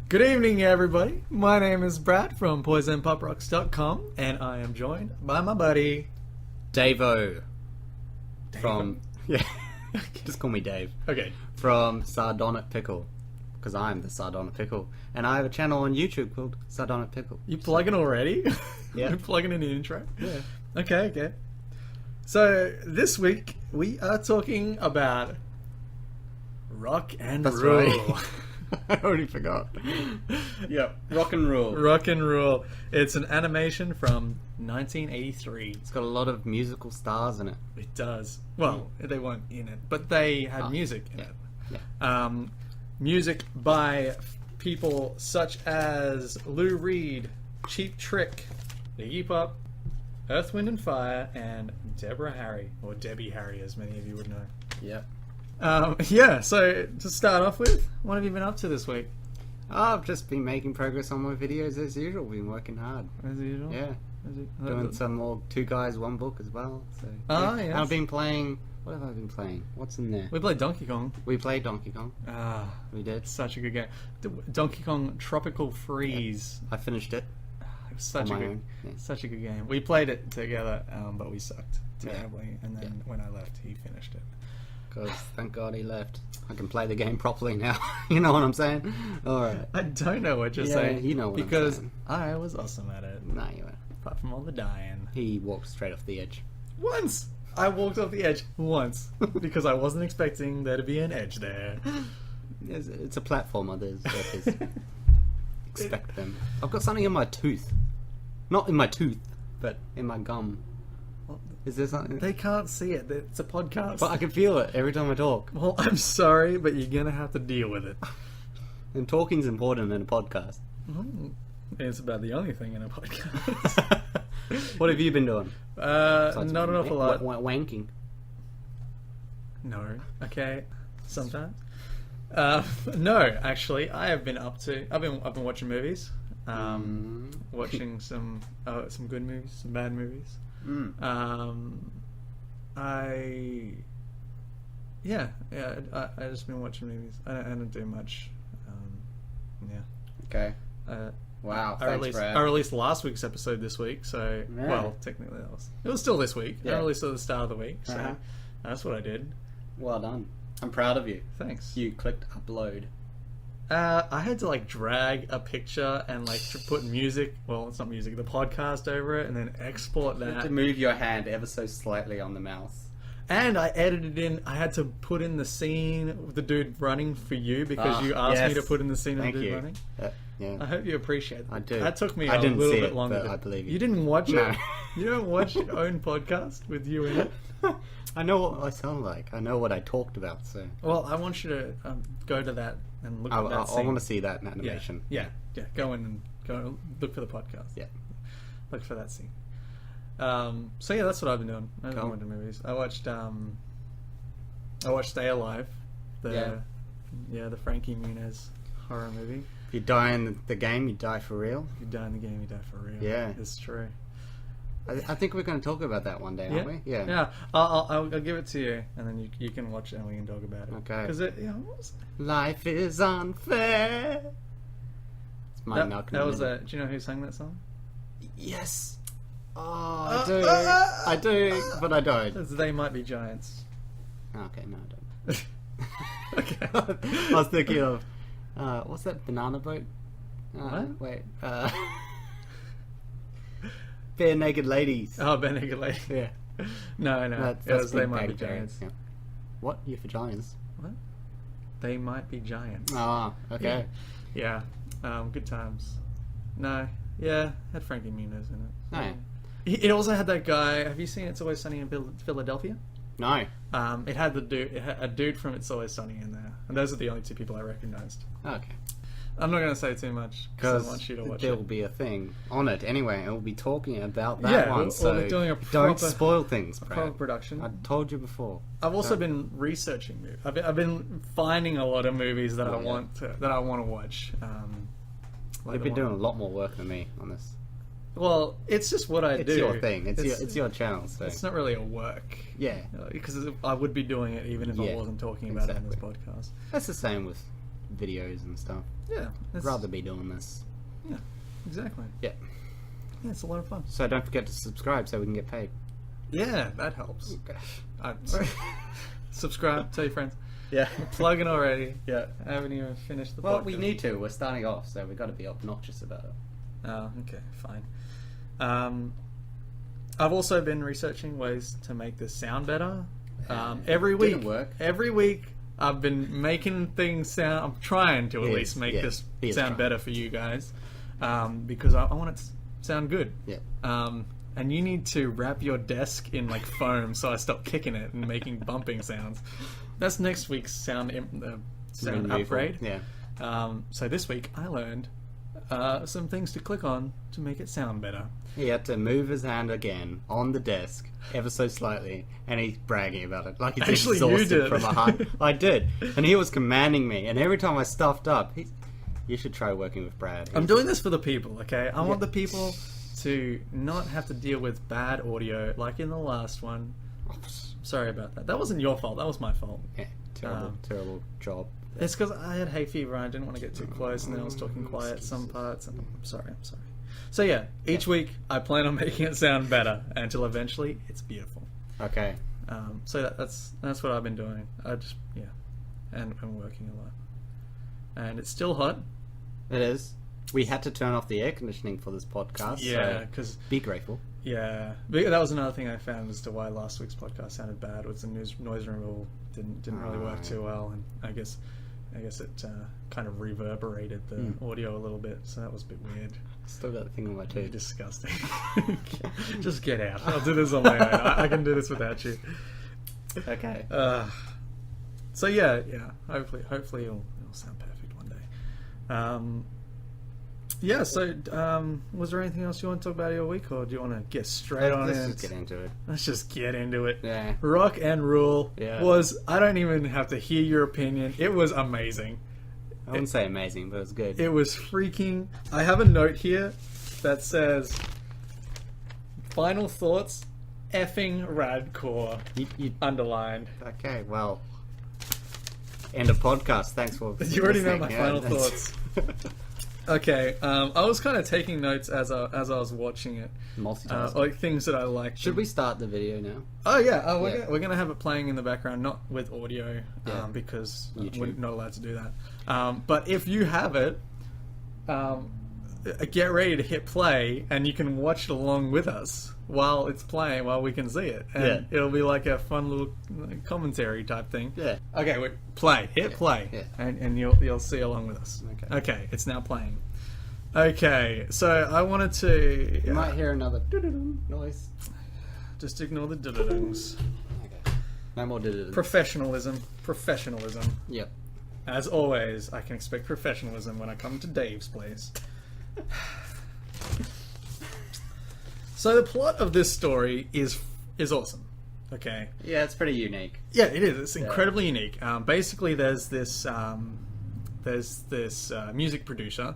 Good evening, everybody. My name is Brad from Poisonpoprocks.com, and I am joined by my buddy Davo. From just call me Dave. Okay. From Sardonic Pickle, because I'm the Sardonic Pickle, and I have a channel on YouTube called Sardonic Pickle. You plugging already? Yeah. You're plugging in the intro? Yeah. Okay. So, this week, we are talking about rock and That's roll. right. I already forgot. Yep. Rock and roll. Rock and roll. It's an animation from 1983. It's got a lot of musical stars in it. It does. Well, they weren't in it, but they had music in it. Yeah. Music by people such as Lou Reed, Cheap Trick, Iggy Pop, Earth, Wind and Fire, and Deborah Harry, or Debbie Harry, as many of you would know. Yep. So to start off with, what have you been up to this week? I've just been making progress on my videos as usual. Been working hard. As usual? Yeah. Doing some more Two Guys, One Book as well. So, Ah, yeah. yes. And I've been playing... What have I been playing? What's in there? We played Donkey Kong. We played Donkey Kong. Ah, We did. such a good game. Donkey Kong Tropical Freeze. I finished it. It was such On a my good, own, yeah. such a good game. We played it together, but we sucked terribly. And then when I left, he finished it. Because thank God he left. I can play the game properly now. You know what I'm saying? Alright. I don't know what you're Yeah, saying. you know what I'm because saying. I was awesome at it. No, you weren't. Apart from all the dying. He walked straight off the edge. Once! I walked off the edge once. Because I wasn't expecting there to be an edge there. It's a platformer. There's expect them. I've got something in my tooth. Not in my tooth, but in my gum. Is there something? They can't see it. It's a podcast. But I can feel it every time I talk. Well, I'm sorry, but you're going to have to deal with it. And talking's important in a podcast. It's about the only thing in a podcast. What have you been doing? Not an awful lot. Wanking. No. Okay. Sometimes. No, actually, I have been up to. I've been watching movies. Watching some good movies, some bad movies. I just been watching movies. I don't do much. Okay. Wow. I released last week's episode this week, so well, technically it was still this week. Yeah. I released it at the start of the week, so that's what I did. Well done. I'm proud of you. Thanks. You clicked upload. I had to drag a picture and put music. Well, it's not music. The podcast over it, and then export You have that. to move your hand ever so slightly on the mouse. And I edited in. I had to put in the scene with the dude running for you because you asked me to put in the scene of Thank the dude you. running. Yeah. I hope you appreciate that. I do. That took me I a didn't little see bit it, longer. but I believe you. You didn't watch No. it? You don't watch your own podcast with you in it? I know what I sound like. I know what I talked about. So Well, I want you to go to that and look at that I scene. want to see that in animation. Yeah. Go in and go look for the podcast. Yeah. Look for that scene. So yeah, that's what I've been doing. I've been Cool. watching movies. I watched Stay Alive, the Frankie Muniz horror movie. If you die in the game, you die for real. If you die in the game, you die for real. Yeah. It's true. I think we're going to talk about that one day, aren't we? Yeah. Yeah. I'll give it to you, and then you can watch it and we can talk about it. Okay. Because what was it? Life is unfair. It's my Malcolm. That was Middleton. do you know who sang that song? Yes. Oh, I do, but I don't. It's They Might Be Giants. Okay, no, I don't. Okay. I was thinking of what's that banana boat? What? Wait. Bare Naked Ladies. Oh, Ben Lady. Yeah. No. It was They Big Might Be Bang Theory. Giants. Yeah. What? You're for giants? What? They Might Be Giants. Ah, okay. Yeah. Good times. No. Yeah. Had Frankie Muniz in it. Oh, yeah. It also had that guy. Have you seen It's Always Sunny in Philadelphia? No. It had it had a dude from It's Always Sunny in there, and those are the only two people I recognized. Okay. I'm not going to say too much because I want you to watch there it. will be a thing on it anyway, and we'll be talking about that one. we'll So be doing a don't proper- spoil things, Proper Brad. production. I told you before. I've also been researching movies. I've been finding a lot of movies that I yeah. want to watch. You've been doing a lot more work than me on this. Well, it's just what I do. It's your thing. It's your channel. So It's not really a work. yeah, Because I would be doing it even if I Yeah, wasn't talking about it in this exactly. podcast. that's the same with videos and stuff. Yeah. I'd rather be doing this. Yeah, exactly. Yeah. Yeah, it's a lot of fun. So don't forget to subscribe so we can get paid. Yeah, that helps. Subscribe, tell your friends. Yeah. We're plugging already. Yeah. I haven't even finished the Well, podcast. we need to. We're starting off, so we've got to be obnoxious about it. Oh, okay, fine. I've also been researching ways to make this sound better. Every week, Didn't work. every week, I've been making things sound. I'm trying to at He least is, make yeah. this He is sound trying. better for you guys, because I want it to sound good. Yeah. And you need to wrap your desk in like foam so I stop kicking it and making bumping sounds. That's next week's sound Removal. upgrade. Yeah. So this week I learned some things to click on to make it sound better. He had to move his hand again on the desk ever so slightly, and he's bragging about it like he's Actually, you exhausted did. from a hard. I did, and he was commanding me. And every time I stuffed up, you should try working with Brad. I'm doing this for the people, okay? I want Yeah. the people to not have to deal with bad audio like in the last one. Sorry about that. That wasn't your fault. That was my fault. Yeah, terrible job. It's because I had hay fever and I didn't want to get too close, and then I was talking quiet some parts. And I'm sorry. So yeah, each week I plan on making it sound better until eventually it's beautiful. Okay. So that's what I've been doing. And I'm working a lot, and it's still hot. It is. We had to turn off the air conditioning for this podcast. Yeah, so because be grateful. yeah, that was another thing I found as to why last week's podcast sounded bad. Was the noise removal didn't really work too well, and I guess it kind of reverberated the audio a little bit, so that was a bit weird. Still got the thing on my Pretty tooth. disgusting. Just get out. I'll do this on my own. I can do this without you. Okay. So yeah. Hopefully it'll sound perfect one day. Yeah. So was there anything else you want to talk about your week, or do you want to get straight on Let's in? just get into it. Let's just get into it. Yeah. Rock and Rule Yeah. was. I don't even have to hear your opinion. It was amazing. I wouldn't say amazing, but it was good. It was freaking. I have a note here that says, "Final thoughts, effing radcore." You Underlined. okay? Well, end of podcast. Thanks for. You already know listening. my Yeah, final that's- thoughts. Okay, I was kind of taking notes as I was watching it, Multitasking. like things that I liked. Should we start the video now? Oh yeah, Yeah. we're gonna have it playing in the background, not with audio, Yeah. because YouTube. we're not allowed to do that. But if you have it, get ready to hit play, and you can watch it along with us while it's playing, while we can see it, and Yeah. it'll be like a fun little commentary type thing. Yeah. Okay, wait, play. Hit play, yeah. and you'll see along with us. Okay. It's now playing. Okay, so I wanted to You might hear another noise. just ignore the dudadungs. Okay. No more did it. Professionalism. Yep. As always, I can expect professionalism when I come to Dave's place. So the plot of this story is awesome. Okay. Yeah, it's pretty unique. Yeah, it is. It's incredibly unique. Basically, there's this music producer,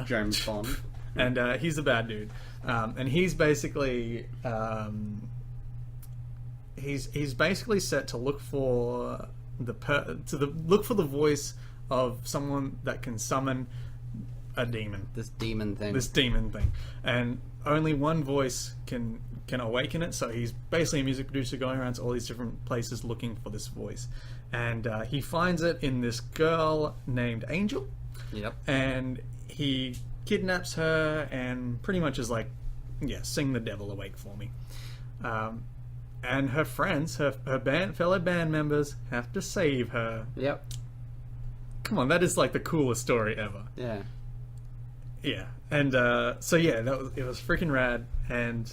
James Bond. and he's the bad dude. And he's basically he's basically set to look for look for the voice of someone that can summon a demon. This demon thing. And only one voice can awaken it. So he's basically a music producer going around to all these different places looking for this voice, and he finds it in this girl named Angel. Yep. And he kidnaps her and pretty much is like, yeah, sing the devil awake for me. And her friends, her fellow band members, have to save her. Yep. Come on, that is like the coolest story ever. Yeah. Yeah, and so yeah, it was freaking rad, and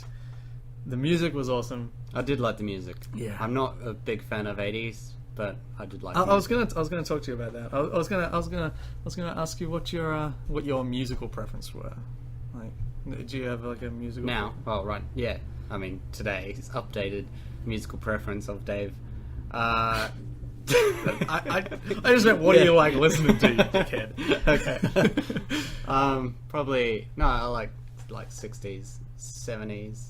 the music was awesome. I did like the music. Yeah. I'm not a big fan of 80s, but I did like. I the was music. gonna talk to you about that. I was gonna ask you what your musical preference were. Like, do you have like a musical? Now, oh right, yeah. I mean, today's updated musical preference of Dave. I just meant what do you like listening to, you dickhead? Okay. Probably no. I like 60s, 70s,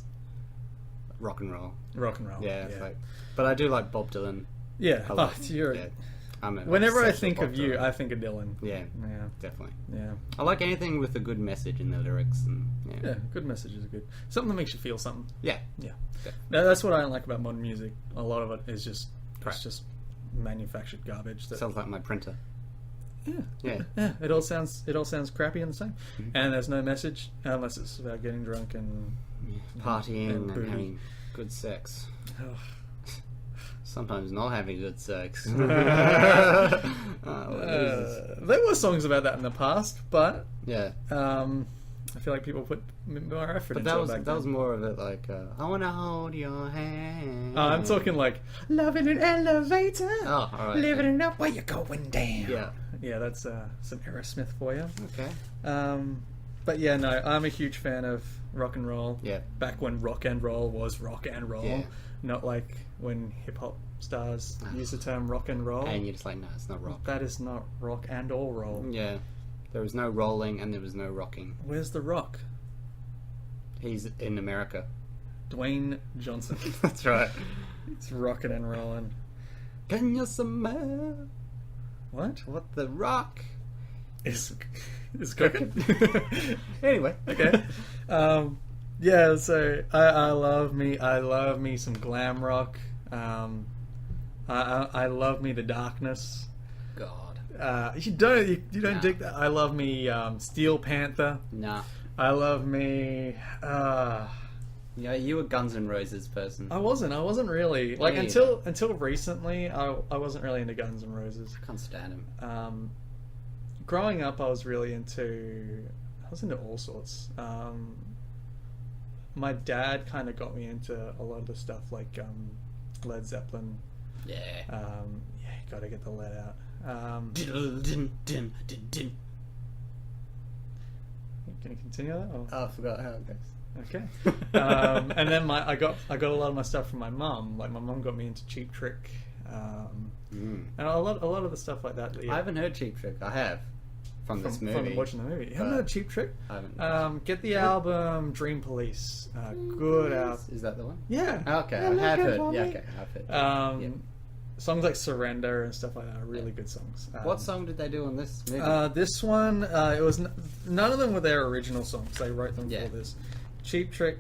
rock and roll. Rock and roll. Yeah. But I do like Bob Dylan. Yeah. I like, You're yeah. Whenever I obsessed think with of pop you, rock. I think of Dylan. Yeah, Yeah, definitely. yeah, I like anything with a good message in the lyrics, and yeah. Good messages are good. Something that makes you feel something. yeah. Yeah. Yeah. No, that's what I don't like about modern music. A lot of it is just Crap. it's just manufactured garbage. That, Sounds like my printer. yeah. Yeah. It all sounds crappy and the same. And there's no message unless it's about getting drunk and Partying and booty. having good sex. Ugh. Sometimes not having good sex. There Jesus. were songs about that in the past, but Yeah. I feel like people put more effort But into that it was back that was then. more of it like I wanna hold your hand. I'm talking like love in an elevator, Oh, alright. living it up while you're going down. Yeah. Yeah, that's some Aerosmith for you. Okay. But yeah, no, I'm a huge fan of rock and roll. Yeah. Back when rock and roll was rock and roll, Yeah. not like when hip hop stars use the term rock and roll. And you're just like, no, it's not rock. That is not rock and all roll. Yeah. There was no rolling and there was no rocking. Where's the rock? He's in America. Dwayne Johnson. That's right. It's rocking and rolling. Can you smell What? what the rock Is cooking? Anyway. Okay. Yeah, so I love me some glam rock. I love me the darkness. God. You don't Nah. dig that. I love me Steel Panther. Nah. I love me. Yeah, you were Guns N' Roses person. I wasn't really like Me until recently. I wasn't really into Guns N' Roses. I can't stand him. Growing up, I was into all sorts. My dad kind of got me into a lot of the stuff like Led Zeppelin. Yeah. Yeah, you gotta get the lead out. Can you continue that? Or? Oh, I forgot how it goes. Okay. And then I got a lot of my stuff from my mum. Like my mum got me into Cheap Trick, and a lot of the stuff like that. I haven't heard Cheap Trick. I have from this movie. From watching the movie. You haven't but heard Cheap Trick? I haven't. Get the album Dream Police. Good album. Is that the one? Yeah. Okay, Yeah, I look have at heard. for Yeah, me. okay, I've heard. Yeah. Yeah. Songs like Surrender and stuff like that are really good songs. What song did they do on this movie? This one, it was none of them were their original songs. They wrote them Yeah. for this. Cheap Trick.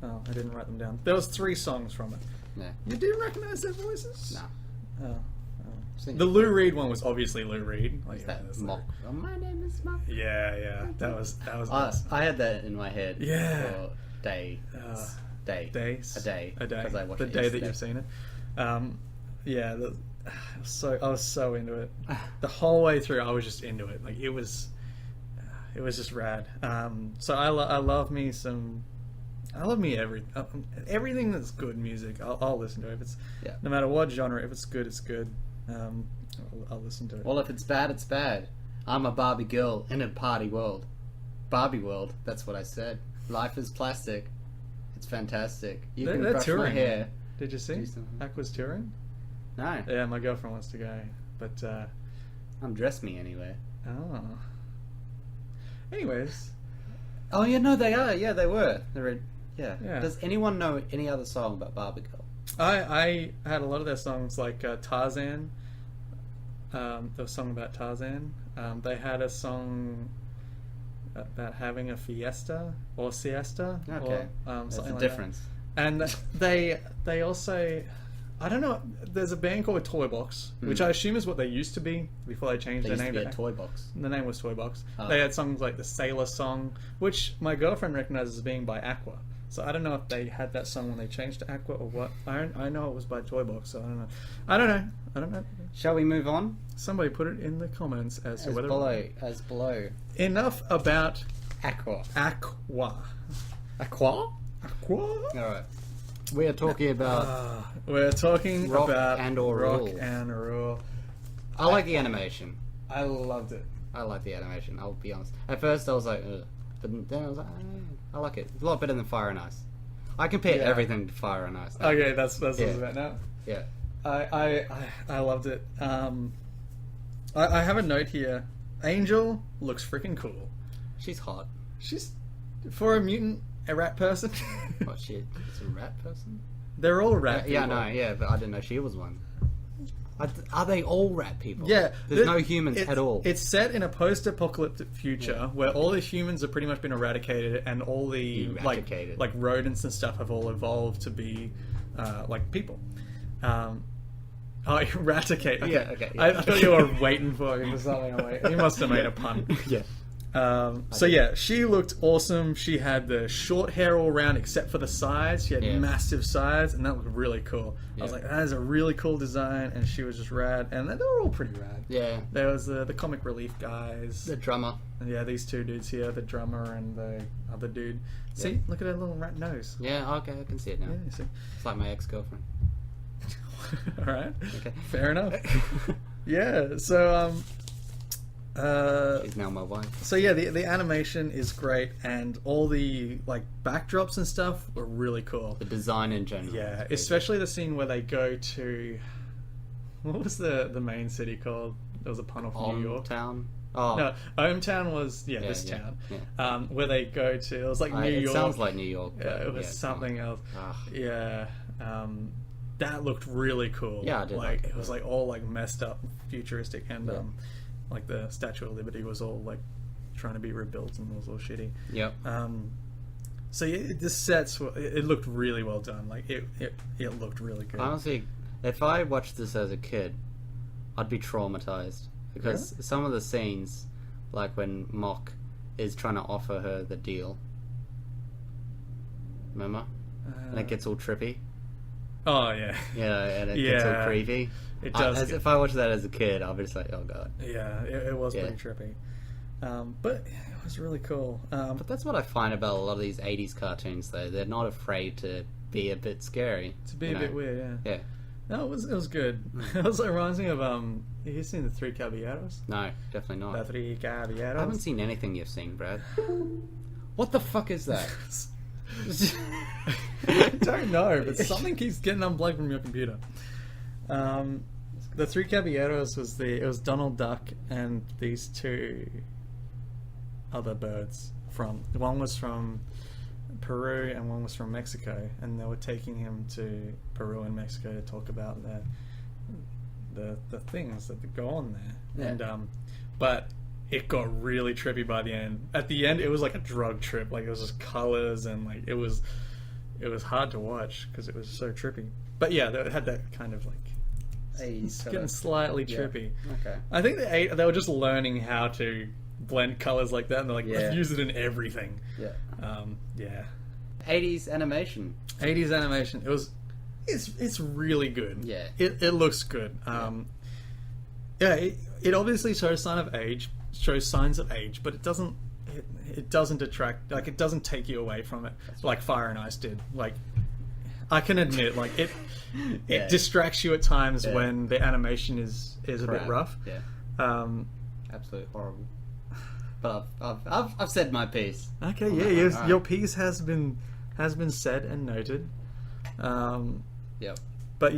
Oh, I didn't write them down. There was 3 songs from it. Yeah. You didn't recognize their voices? No. Oh. Sing The it. Lou Reed one was obviously Lou Reed. Like, Is that that's Mock? Oh, my name is Mock. Yeah. That was awesome. I had that in my head. Yeah. For day. Days. A day. A day. 'Cause I watched The it day that yesterday. you've seen it. Yeah. I was so into it. The whole way through, I was just into it. Like it was just rad. So I love me everything that's good music. I'll listen to it. If it's no matter what genre. If it's good, it's good. I'll listen to it. Well, if it's bad, it's bad. I'm a Barbie girl in a party world. Barbie world. That's what I said. Life is plastic. It's fantastic. You They're can brush my touring. hair. Did you see? Do something. Aqua's touring? No. Yeah, my girlfriend wants to go, but Undress me anyway. oh. Anyways, Oh yeah, no, they are. Yeah, they were. Yeah. Yeah. Does anyone know any other song about Barbie girl? I had a lot of their songs like Tarzan. The song about Tarzan. They had a song about having a fiesta or siesta. Okay. Or, There's something a like difference. That. And they also, I don't know. There's a band called Toy Box, which I assume is what they used to be before they changed They their used name to be a toy box. The name was Toy Box. Oh. They had songs like the Sailor Song, which my girlfriend recognizes as being by Aqua. So I don't know if they had that song when they changed to Aqua or what. I know it was by Toy Box, so I don't know. Shall we move on? Somebody put it in the comments as to As whether... below. Enough about Aqua. Aqua. Aqua? Aqua? Alright. We are talking about... We're talking Rock about and or Rock Roll. and Roll. I like the animation. I loved it. I like the animation, I'll be honest. At first I was like, ugh. But then I was like, I like it. It's a lot better than Fire and Ice. I compare Yeah. everything to Fire and Ice. now. Okay, that's what Yeah. it's about now. Yeah. I loved it. I have a note here. Angel looks freaking cool. She's hot. She's for a mutant, a rat person. What, she is a rat person? They're all rat. Yeah, people. no, yeah, but I didn't know she was one. Are they all rat people? Yeah, There's no humans at all. It's set in a post-apocalyptic future where all the humans have pretty much been eradicated, and all the like rodents and stuff have all evolved to be like people. Eradicate. Okay. Yeah, okay. Yeah. I thought you were waiting for something. You must have made a pun. Yeah. So yeah, she looked awesome. She had the short hair all around except for the sides. She had massive sides, and that looked really cool. I was like, that is a really cool design, and she was just rad. And they were all pretty rad. Yeah. There was the comic relief guys. The drummer. And yeah, these two dudes here, the drummer and the other dude. See, look at that little rat nose. Yeah, okay, I can see it now. Yeah, you see. It's like my ex-girlfriend. Alright. Okay. Fair enough. Yeah, so she's now my wife. So yeah, the animation is great, and all the like backdrops and stuff were really cool. The design in general. Yeah, especially the scene where they go to, what was the main city called? There was a pun off New York. Town. Oh no, Hometown was this town. Yeah. Where they go to, it was like New York. It sounds like New York. Yeah, it was something else. Yeah. That looked really cool. Yeah, I did. Like it was like all like messed up, futuristic, and like the Statue of Liberty was all like trying to be rebuilt and was all shitty. Yep. So yeah, the sets it looked really well done. Like it looked really good. Honestly, if I watched this as a kid, I'd be traumatized because some of the scenes, like when Mock is trying to offer her the deal. Remember? And it gets all trippy. Oh yeah. Yeah, and it gets all creepy. It does. If I watched that as a kid, I'd be just like, oh god. Yeah, it was pretty trippy. But it was really cool. But that's what I find about a lot of these 80s cartoons, though. They're not afraid to be a bit scary. To be a bit weird, yeah. Yeah. No, it was good. It was like, reminds me of have you seen the Three Caballeros? No, definitely not. The Three Caballeros. I haven't seen anything you've seen, Brad. What the fuck is that? I don't know, but something keeps getting unplugged from your computer. The Three Caballeros was Donald Duck and these two other birds one was from Peru and one was from Mexico, and they were taking him to Peru and Mexico to talk about the things that go on there. Yeah. And but it got really trippy by the end. At the end, it was like a drug trip. Like it was just colors and like it was hard to watch because it was so trippy. But yeah, it had that kind of like getting slightly trippy. Okay. I think they were just learning how to blend colors like that, and they're like, let's use it in everything. Yeah. 80s animation. 80s animation. It's really good. Yeah. It looks good. It obviously shows signs of age, but it doesn't detract, like it doesn't take you away from it like Fire and Ice did. Like I can admit, like it distracts you at times when the animation is a bit rough. Yeah. Absolutely horrible. But I've said my piece. Okay, your piece has been said and noted. Yep. But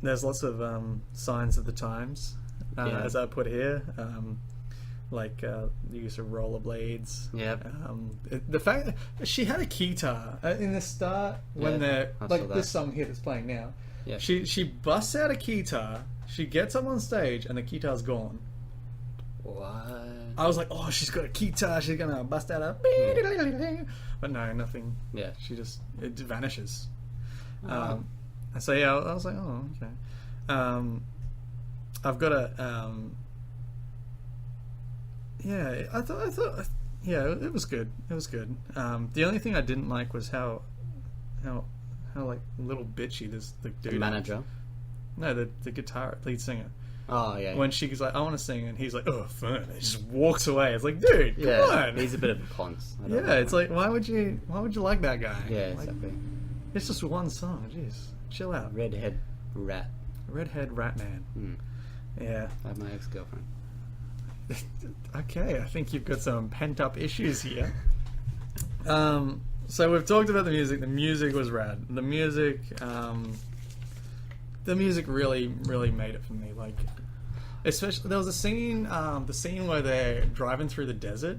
there's lots of signs of the times, as I put here. Like the use of rollerblades. Yep. The fact that she had a guitar in the start when they're like this song here that's playing now. Yeah. She busts out a guitar. She gets up on stage and the guitar's gone. What? I was like, oh, she's got a guitar. She's gonna bust out a. But no, nothing. Yeah. It vanishes. So yeah, I was like, oh, okay. I've got a. Yeah, I thought, yeah, it was good. It was good. The only thing I didn't like was how like little bitchy the dude. The manager. No, the guitar lead singer. Oh yeah. When she's like, I want to sing, and he's like, oh, fun. He just walks away. It's like, dude, come on. He's a bit of a ponce. Yeah, it's like, why would you like that guy? Yeah, like, exactly. It's just one song. Jeez, chill out. Redhead rat man. Yeah. Like my ex-girlfriend. Okay, I think you've got some pent-up issues here. So we've talked about the music. The music was rad. The music really made it for me. Like, especially there was a scene, the scene where they're driving through the desert.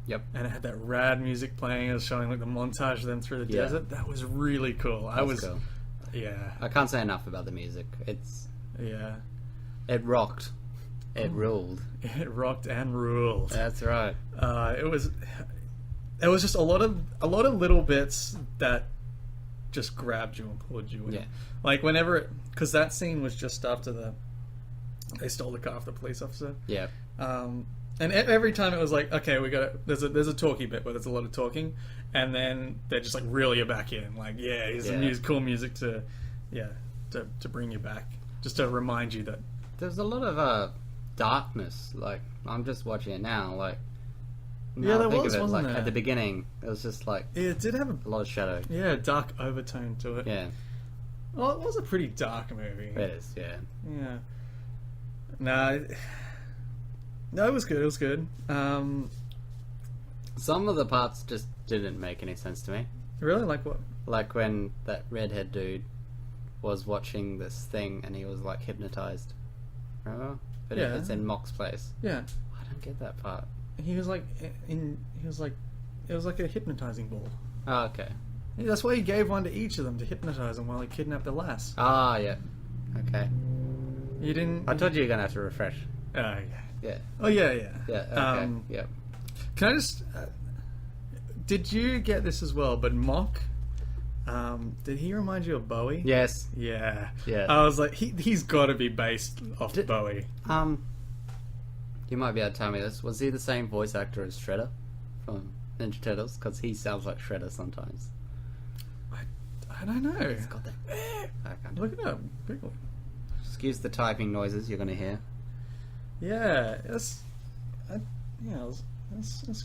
Yep. And it had that rad music playing. It was showing like the montage of them through the desert. That was really cool. I was Yeah. I can't say enough about the music. Yeah. It rocked. It ruled. It rocked and ruled. That's right. It was just a lot of little bits that just grabbed you and pulled you in. Yeah. Like whenever, because that scene was just after they stole the car off the police officer. Yeah. And every time it was like, okay, we got there's a talky bit where there's a lot of talking, and then they're just like reel you back in. Like, yeah, here's some cool music to bring you back, just to remind you that There's a lot of darkness. Like, I'm just watching it now. Like, Yeah, there was, like, wasn't there? at the beginning, it was just like it did have a lot of shadow. a dark overtone to it. Yeah, Well, it was a pretty dark movie. it is. Yeah. Yeah. No, it was good. It was good. Some of the parts just didn't make any sense to me. Really, like what? Like when that redhead dude was watching this thing and he was like hypnotized. Remember? But Yeah. it's in Mock's place. Yeah, I don't get that part. he was like it was like a hypnotizing ball. Oh, okay. Yeah, that's why he gave one to each of them to hypnotize them while he kidnapped the lass. Ah, yeah. Okay. You didn't. I told you you're gonna have to refresh. Yeah. Yeah. Oh yeah. Yeah. Okay. Yeah. Can I just? Did you get this as well? But Mock, did he remind you of Bowie? Yes. Yeah. Yeah. I was like, he's got to be based off Bowie. You might be able to tell me this. Was he the same voice actor as Shredder from Ninja Turtles? Because he sounds like Shredder sometimes. I don't know. He's got that. I can't. Look it up. Google it. Excuse the typing noises you're going to hear. Yeah, I was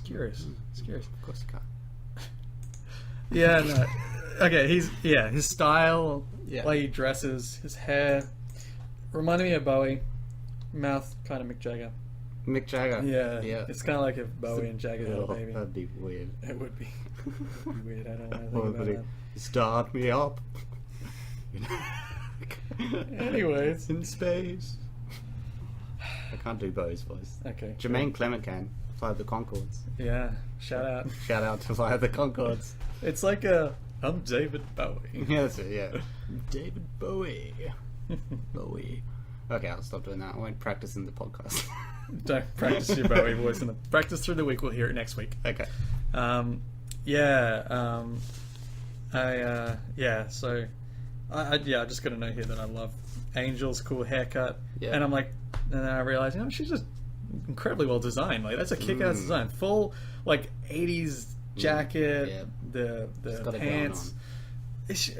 curious. It's curious. Of course you can't. Yeah, no. Okay, his style, Yeah. way he dresses, his hair, reminded me of Bowie. Mouth, kind of Mick Jagger. Mick Jagger. Yeah, Yeah. it's kind of like if Bowie and Jagger had a baby. That'd be weird. It would be. It would be weird. I don't know. Or Think about would he start me up? that. Anyways, In space. I can't do Bowie's voice. okay. Jermaine Clement can. Fly the Concords. Yeah, shout out. Shout out to Fly the Concords. It's like I'm David Bowie. Yeah, that's it, yeah. David Bowie. Bowie. Okay, I'll stop doing that. I won't practice in the podcast. Don't practice your Bowie voice in the practice through the week. We'll hear it next week. Okay. So I just got to note here that I love Angel's cool haircut. Yeah. And I'm like, and then I realized, she's just incredibly well designed. Like, that's a kick-ass design. Full, like, 80s jacket, Yeah. the got it pants. She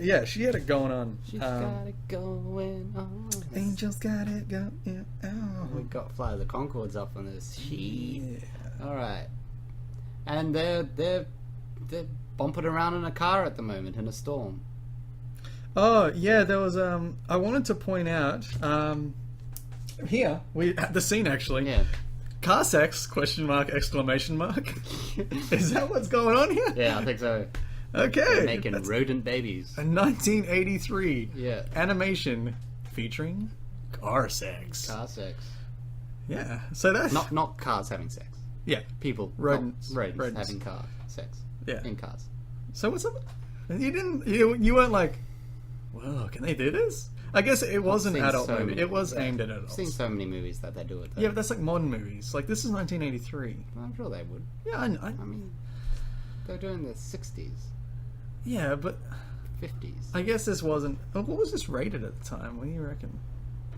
had it going on. She's got it going on. Angel's got it going on. We got Fly the Concords up on this sheet. Yeah. Alright. And they're bumping around in a car at the moment in a storm. Oh yeah, there was. I wanted to point out here we at the scene actually. Yeah. Car sex? Question mark! Exclamation mark! Is that what's going on here? Yeah, I think so. Okay. They're making That's rodent babies. a 1983 Yeah. animation featuring car sex. Car sex. Yeah. So that's Not cars having sex. yeah. People. Rodents. Not rodents Rodents. having car sex. Yeah. In cars. So what's up? You weren't like, whoa, can they do this? I guess it was an seen adult so movie. many- It was yeah. aimed at I've adults. seen so many movies that they do it. Though. Yeah, but that's like modern movies. Like this is 1983. I'm sure they would. Yeah, I mean, they're doing the 60s, yeah, but 50s. I guess this wasn't. What was this rated at the time? What do you reckon?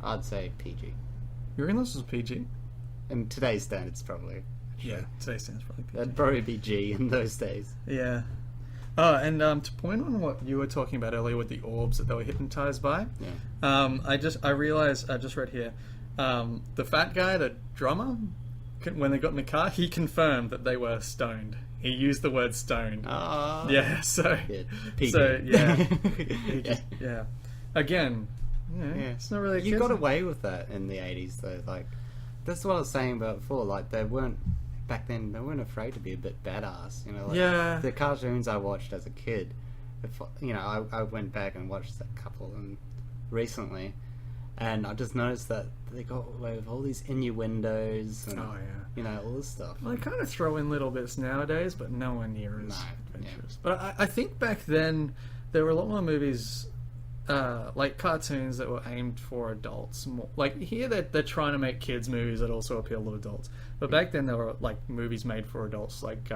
I'd say PG. You reckon this was PG? In today's standards, probably. Yeah, today stands probably PG. That'd probably be G in those days. Yeah. Oh, and to point on what you were talking about earlier with the orbs that they were hypnotized by, Yeah. I realized I just read here, the fat guy, the drummer, when they got in the car, he confirmed that they were stoned. He used the word stoned. Yeah. So. Yeah, PG. So yeah. He Yeah. just, yeah. Again, Yeah. it's not really. You got away with that in the 80s, though. Like, that's what I was saying about before. Like, they weren't back then. They weren't afraid to be a bit badass. You know, like Yeah. the cartoons I watched as a kid. If, you know, I went back and watched a couple and recently, and I just noticed that they got away with all these innuendos and Oh yeah. you know all this stuff. Well, they kind of throw in little bits nowadays, but nowhere near as No, adventurous. But I think back then there were a lot more movies. like cartoons that were aimed for adults. More like here they're trying to make kids movies that also appeal to adults. But back then there were like movies made for adults, like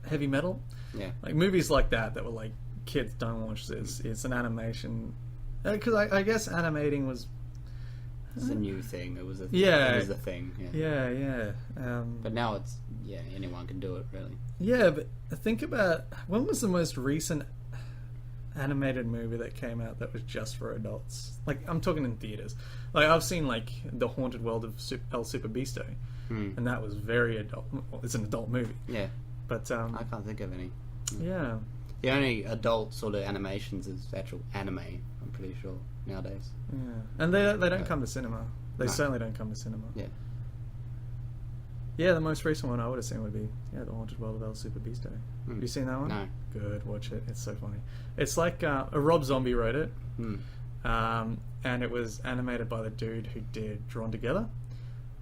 Heavy Metal. Yeah. Like movies like that were like kids don't watch this. It's an animation because I guess animating was. It's a new thing. It was a thing. Yeah. But now it's anyone can do it really. Yeah, but think about when was the most recent animated movie that came out that was just for adults? Like I'm talking in theaters. Like I've seen like The Haunted World of El Super Beasto, and that was very adult. Well, it's an adult movie. Yeah, but I can't think of any. Yeah, the only adult sort of animations is actual anime. I'm pretty sure nowadays. Yeah, and they don't come to cinema. They certainly don't come to cinema. Yeah. Yeah, the most recent one I would have seen would be The Haunted World of El Super Beasto. Have you seen that one? No. Good, watch it. It's so funny. It's like Rob Zombie wrote it, and it was animated by the dude who did Drawn Together.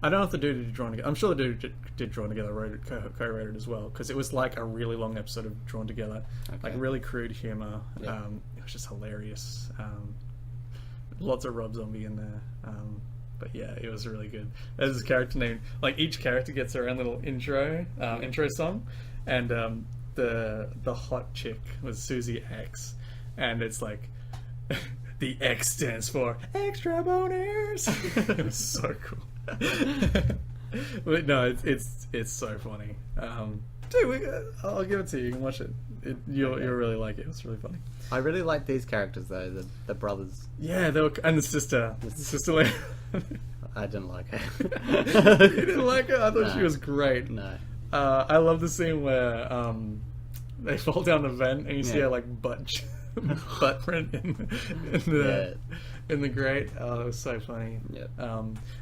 I don't know if the dude who did Drawn Together. I'm sure the dude who did Drawn Together wrote it, co-wrote it as well, because it was like a really long episode of Drawn Together, like really crude humor. Yeah. It was just hilarious. Lots of Rob Zombie in there. But yeah, it was really good. There's this character named, like each character gets their own little intro song, and the hot chick was Susie X, and it's like the X stands for extra boners. It was so cool. But no, it's so funny. Dude, I'll give it to you. You can watch it. You'll really like it. It's really funny. I really like these characters though, the brothers. Yeah, and the sister. The sister. I didn't like her. You didn't like her? I thought she was great. No. I love the scene where they fall down the vent and you see her like butt print in the grate. Oh, it was so funny. Yeah.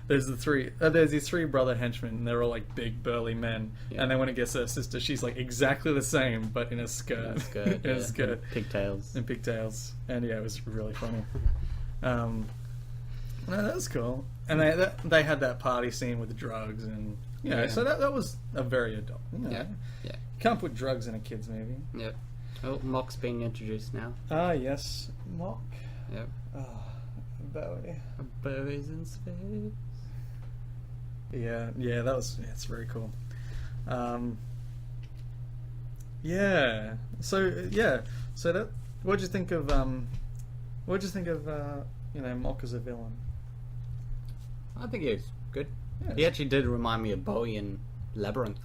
There's these three brother henchmen, and they're all like big burly men. Yeah. And then when it gets to her sister, she's like exactly the same, but in a skirt. In a skirt. Pigtails. And pigtails. And yeah, it was really funny. No, that was cool. And they had that party scene with the drugs, and so that was a very adult. Yeah. You can't put drugs in a kids movie. Yep. Oh, Mock's being introduced now. Ah, yes, Mock. Yep. Oh, Bowie. Bowie's in space. Yeah, it's very cool. So that. What'd you think of Mock as a villain? I think he was good. Yeah, he actually did remind me of Bowie in Labyrinth.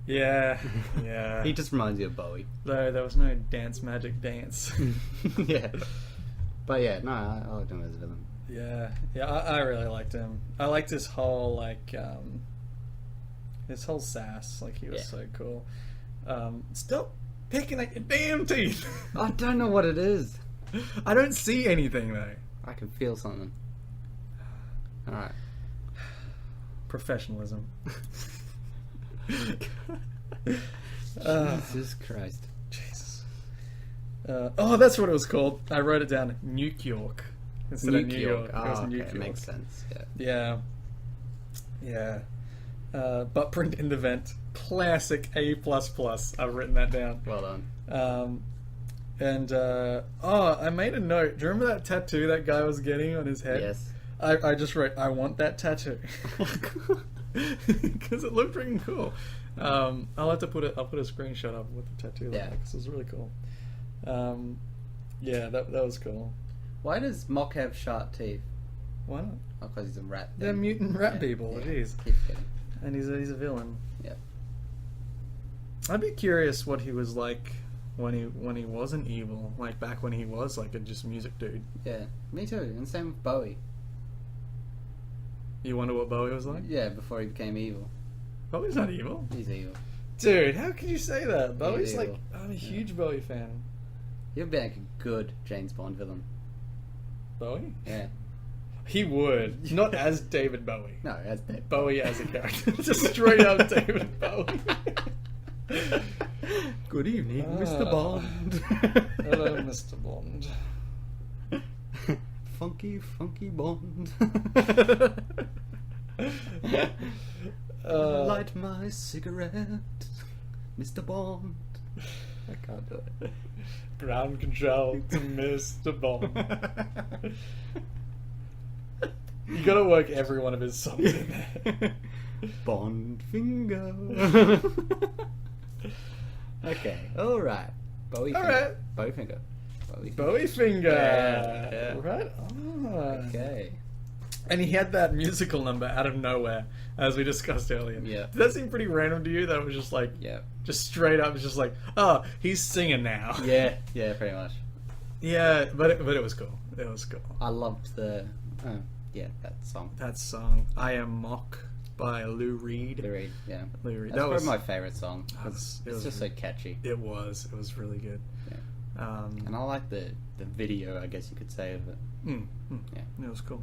Yeah. He just reminds you of Bowie. Though there was no magic dance. Yeah. But yeah, no, I liked him as a villain. Yeah, I really liked him. I liked his whole his whole sass. Like he was so cool. Stop picking at your damn teeth. I don't know what it is. I don't see anything though. I can feel something. All right. Professionalism. Jesus Christ. Jesus. That's what it was called. I wrote it down. Nuke York. Instead of New York. Oh, okay. It makes sense. Yeah. Butt print in the vent. Classic A++. I've written that down. Well done. I made a note. Do you remember that tattoo that guy was getting on his head? Yes. I just wrote, I want that tattoo. Because it looked freaking cool. I'll put a screenshot up with the tattoo. Yeah. Because it was really cool. That was cool. Why does Mock have sharp teeth? Why not? Oh, because he's a rat. They're mutant rat people. Yeah. Jeez. And he's a villain. Yeah. I'd be curious what he was like when he wasn't evil, like back when he was like a just music dude. Yeah, me too. And same with Bowie. You wonder what Bowie was like? Yeah, before he became evil. Bowie's not evil. He's evil. Dude, how can you say that? Bowie's evil. like, I'm a huge Bowie fan. He'd be like a good James Bond villain. Bowie? Yeah. He would. Not as David Bowie. No, as David Bowie as a character. Just straight up David Bowie. Good evening, Mr. Bond. Hello, Mr. Bond. Funky Bond. Light my cigarette, Mr. Bond. I can't do it. Ground control to Mr. Bond. You gotta work every one of his songs in there. Bond finger. Okay, alright. Bowie finger. Alright. Bowie finger. Bowie finger. Yeah. Right on. Okay. And he had that musical number out of nowhere, as we discussed earlier. Yeah. Did that seem pretty random to you? That was just like, Yeah. just straight up, just like, oh, he's singing now. Yeah, pretty much. Yeah, but it was cool. It was cool. I loved that song. That song, "I Am Mock" by Lou Reed. Lou Reed, yeah. Lou Reed. That's probably my favourite song. It's it was just so catchy. It was really good. Yeah. And I like the video, I guess you could say, of it. Yeah. It was cool.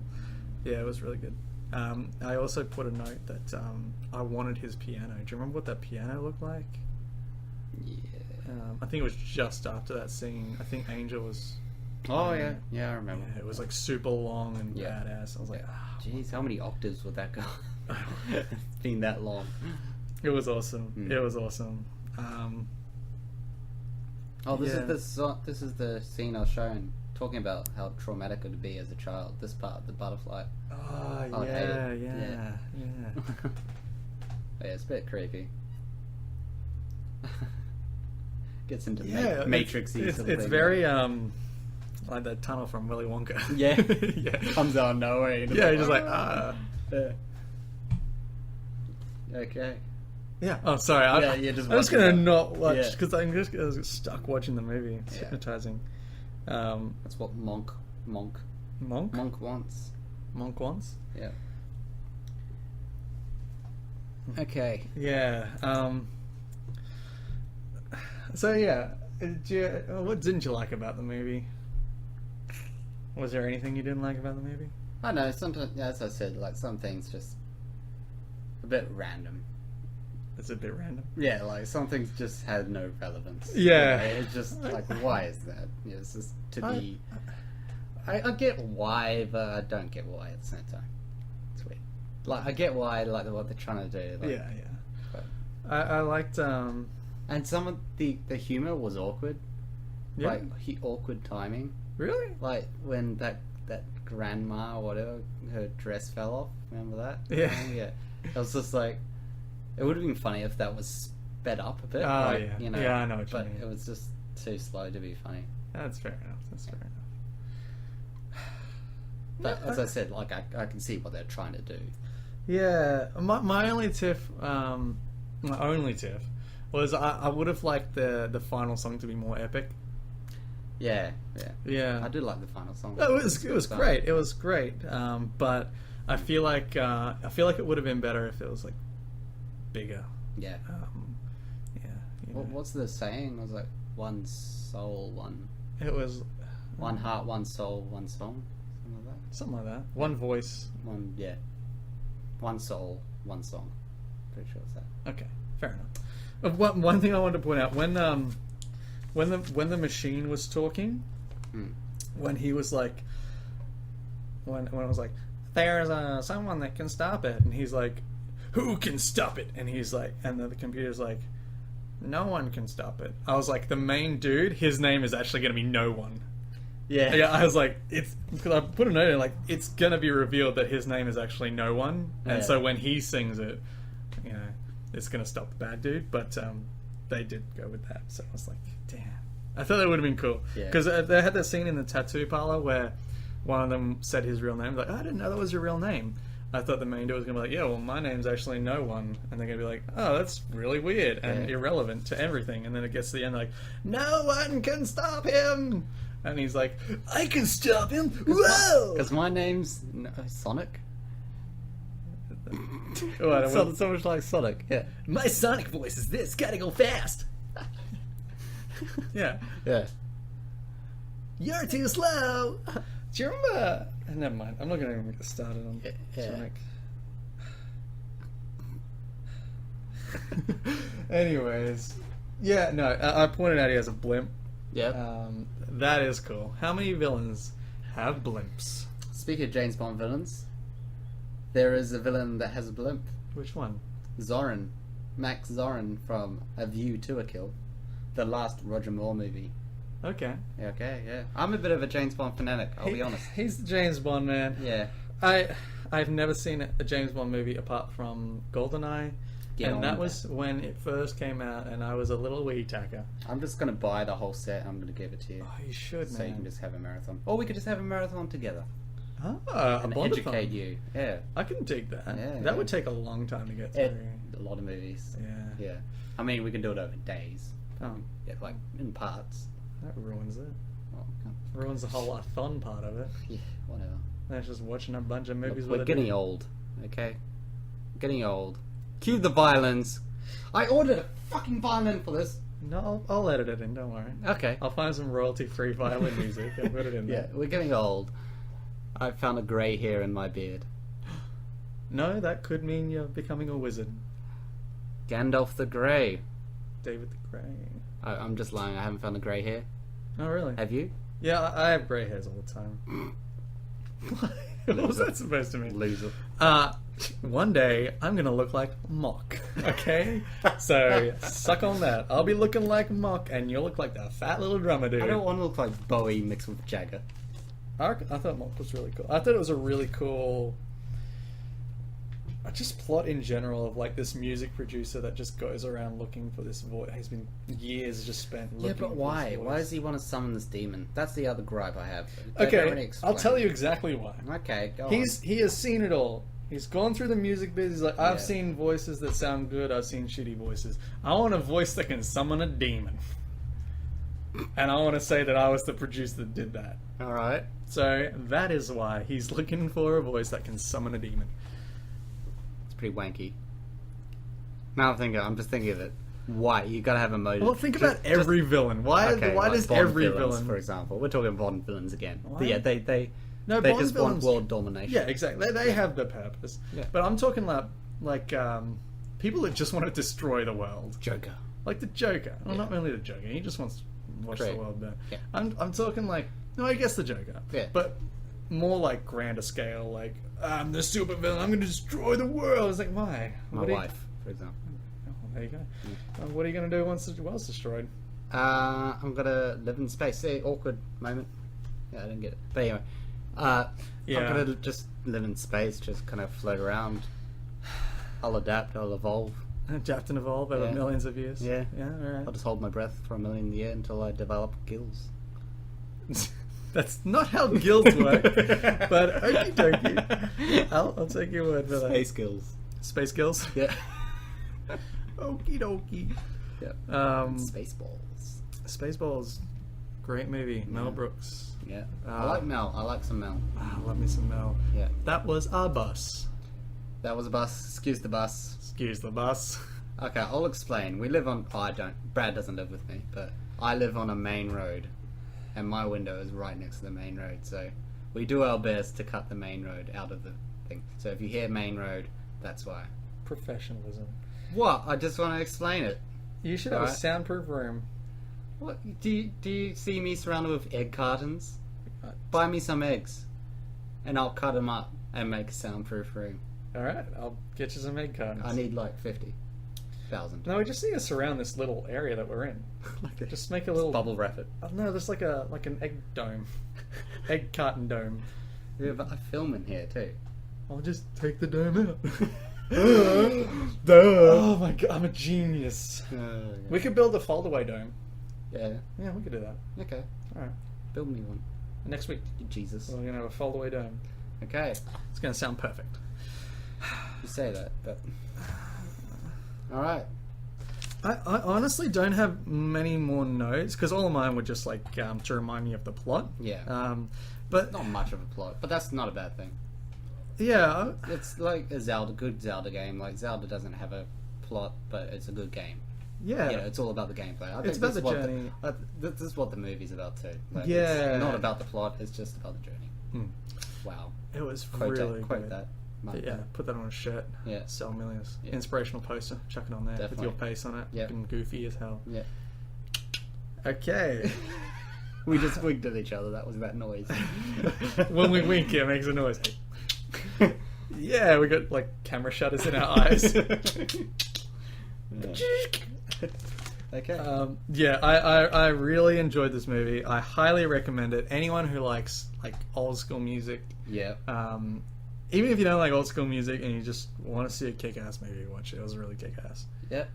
Yeah, it was really good. I also put a note that I wanted his piano. Do you remember what that piano looked like? Yeah. I think it was just after that scene. I think Angel was... Oh, yeah, I remember. Yeah, it was like super long and Yeah. badass. I was like, Jeez, how many octaves would that go? It's been that long. It was awesome. It was awesome. This is the scene I was showing, talking about how traumatic it would be as a child. This part, the butterfly. Oh, I'd hate it. yeah. Yeah, it's a bit creepy. Gets into Matrixy. It's very like that tunnel from Willy Wonka. Yeah. Yeah. Comes out of nowhere. Yeah, he's just like, Yeah. Okay. Yeah. Oh, sorry. I'm just gonna not watch because I was stuck watching the movie. It's hypnotizing. That's what Monk Monk wants. Monk wants. Yeah. Okay. Yeah. So yeah, what didn't you like about the movie? Was there anything you didn't like about the movie? I know. Sometimes, as I said, like some things just a bit random. It's a bit random. Yeah, like some things just had no relevance. Yeah. You know, it's just like, why is that? Yeah, it's just to be. I get why, but I don't get why at the same time. It's weird. Like I get why, like what they're trying to do. Like, Yeah. but... I liked. And some of the humor was awkward. Yeah. Like awkward timing. Really? Like when that grandma or whatever, her dress fell off. Remember that? Yeah. Yeah. It was just like, it would have been funny if that was sped up a bit. Oh, like, yeah. You know, Yeah, I know what you but mean. it was just too slow to be funny. That's fair enough. But as I said, like I can see what they're trying to do. Yeah. My only tiff, was I would have liked the final song to be more epic. Yeah. Yeah. I do like the final song. It was great. It was great. But I feel like it would have been better if it was like bigger. Yeah. Yeah. You know. What's the saying? It was like one soul, one. It was one heart, one soul, one song. something like that. One voice. One soul, one song. Pretty sure it's that. Okay, fair enough. One thing I wanted to point out when the machine was talking, when he was like, when it was like, there's someone that can stop it, and he's like, who can stop it? And he's like, and the computer's like, no one can stop it. I was like, the main dude, his name is actually going to be No One. Yeah, I was like, it's because I put a note in, like, it's going to be revealed that his name is actually No One, and so when he sings it, you know, it's going to stop the bad dude. But they did go with that, so I was like, damn. I thought that would have been cool because they had that scene in the tattoo parlor where one of them said his real name. Like, I didn't know that was your real name. I thought the main dude was going to be like, yeah, well, my name's actually No One. And they're going to be like, oh, that's really weird and irrelevant to everything. And then it gets to the end, like, no one can stop him. And he's like, I can stop him. Whoa! Because my name's Sonic. What, So much like Sonic. Yeah. my Sonic voice is this. Gotta go fast. Yeah. You're too slow. Do you remember? Never mind. I'm not going to even get started on Sonic. Anyways, I pointed out he has a blimp. Yeah. That is cool. How many villains have blimps? Speaking of James Bond villains, there is a villain that has a blimp. Which one? Max Zorin from A View to a Kill, the last Roger Moore movie. Okay. Yeah, okay, yeah. I'm a bit of a James Bond fanatic, I'll be honest. He's the James Bond man. Yeah. I've never seen a James Bond movie apart from GoldenEye. Get and on that with was when it first came out, and I was a little wee tacker. I'm just going to buy the whole set and I'm going to give it to you. Oh, you should, So man. you can just have a marathon. Or we could just have a marathon together. A And Bondathon. educate you. Yeah. I can dig that. Yeah, that yeah. would take a long time to get through. A lot of movies. Yeah. Yeah. I mean, we can do it over days. Oh, Yeah, like in parts. that ruins it. Oh, Ruins the whole fun part of it. yeah, whatever. That's just watching a bunch of movies Look, with we're a getting dude. old, okay? Getting old. Cue the violins. I ordered a fucking violin for this. No, I'll edit it in, don't worry. Okay. I'll find some royalty-free violin music and put it in Yeah, there. we're getting old. I found a grey hair in my beard. No, that could mean you're becoming a wizard. Gandalf the Grey. David the Grey. I'm just lying. I haven't found a grey hair. Oh, really? Have you? Yeah, I have grey hairs all the time. What was that supposed to mean? Loser. One day I'm gonna look like Mock. Okay, so suck on that. I'll be looking like Mock, and you'll look like that fat little drummer dude. I don't want to look like Bowie mixed with Jagger. I thought Mock was really cool. I thought it was a really cool. Just plot in general of like this music producer that just goes around looking for this voice. He's been years just spent looking. Yeah, but for why? this Why voice. does he want to summon this demon? That's the other gripe I have. They don't Okay, really explain. I'll tell you exactly why. Okay, go He has seen it all. He's gone through the music biz. He's like, I've Yeah. seen voices that sound good. I've seen shitty voices. I want a voice that can summon a demon. And I want to say that I was the producer that did that. on. Alright. So that is why he's looking for a voice that can summon a demon. It's pretty wanky. Now I'm just thinking of it. Why? You gotta have a motive. Well, think about every villain. Why Okay, why like does Bond every villains, villain... for example, we're talking Bond villains again. Why? But yeah, they No, they Bond just villains... want world domination. Yeah, exactly. They have the purpose. Yeah. But I'm talking like people that just want to destroy the world. Joker. Like the Joker. Well, Yeah. not really the Joker. He just wants to watch Great. the world burn. Yeah. I'm talking like... No, I guess the Joker. Yeah. But more like grander scale. Like, I'm the super villain. I'm going to destroy the world. It's like, why? My What are you- wife, for example. Oh, there you go. What are you going to do once the world's destroyed? I'm gonna live in space. See, awkward moment. Yeah, I didn't get it. But anyway, Yeah. I'm gonna just live in space, just kind of float around. I'll adapt. I'll evolve. Adapt and evolve over Yeah. millions of years. Yeah. Yeah, alright. I'll just hold my breath for a million years until I develop gills. That's not how guilds work. But okie dokie. I'll take your word for that. Space gills. Space gills? Yeah. Okie dokie. Yeah. Spaceballs. Spaceballs. Great movie. Mel Brooks. Yeah. I like Mel. I like some Mel. Ah, love me some Mel. Yeah. That was our bus. That was a bus. Excuse the bus. Excuse the bus. Okay, I'll explain. We live on. I don't. Brad doesn't live with me, but I live on a main road, and my window is right next to the main road. So we do our best to cut the main road out of the thing. So if you hear main road, that's why. Professionalism. What? I just want to explain it. You should have a Alright. soundproof room. What? Do you see me surrounded with egg cartons? Uh, Buy me some eggs, and I'll cut them up and make a soundproof room. Alright, I'll get you some egg cartons. I need like 50,000. No, we just need to surround this little area that we're in. Like Just make a little... bubble wrap it. Oh, no, there's like an egg dome. Egg carton dome. Yeah, but I film in here too. I'll just take the dome out. Duh. Oh my god, I'm a genius. We could build a foldaway dome. Yeah. Yeah, we could do that. Okay. Alright. Build me one. Next week, Jesus. we're going to have a foldaway dome. Okay. It's going to sound perfect. You say that, but. Alright. I honestly don't have many more notes, because all of mine were just like to remind me of the plot. Yeah. But, Not much of a plot, but that's not a bad thing. yeah, It's like a good Zelda game. Like, Zelda doesn't have a plot, but it's a good game. yeah. You know, it's all about the gameplay. I It's think about this is the what journey. this is what the movie's about too. Like, Yeah. It's not about the plot, it's just about the journey. Hmm. Wow. It was Quote really that. Quote good. that. Mark Yeah, that. put that on a shirt. Yeah. Sell millions. Yeah. Inspirational poster. Chuck it on there Definitely. with your face on it. Yep. Looking goofy as hell. Yeah. Okay. We just winked at each other. That was that noise. When we wink, it makes a noise. Yeah, we got like camera shutters in our eyes. Okay. Yeah, I really enjoyed this movie. I highly recommend it. Anyone who likes like old school music, Yeah. even if you don't like old school music and you just want to see a kick-ass movie, watch it. It was really kick-ass. Yep.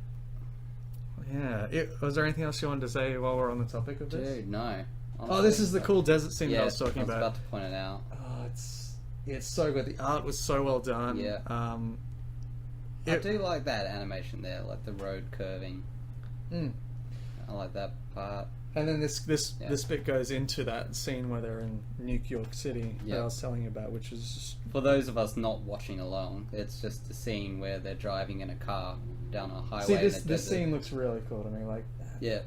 Yeah. Was there anything else you wanted to say while we're on the topic of this? Dude, no. Oh, this is the cool desert scene that Yeah, I was talking I was about. about to point it out. Oh, it's so good. The art was so well done. Yeah. I It- do like that animation there, like the road curving. Mm. I like that part. And then this Yeah. this bit goes into that scene where they're in New York City that Yeah. I was telling you about, which is just, For those of us not watching along, it's just a scene where they're driving in a car down a highway. see in this the this desert. scene looks really cool to me. Like, Yeah.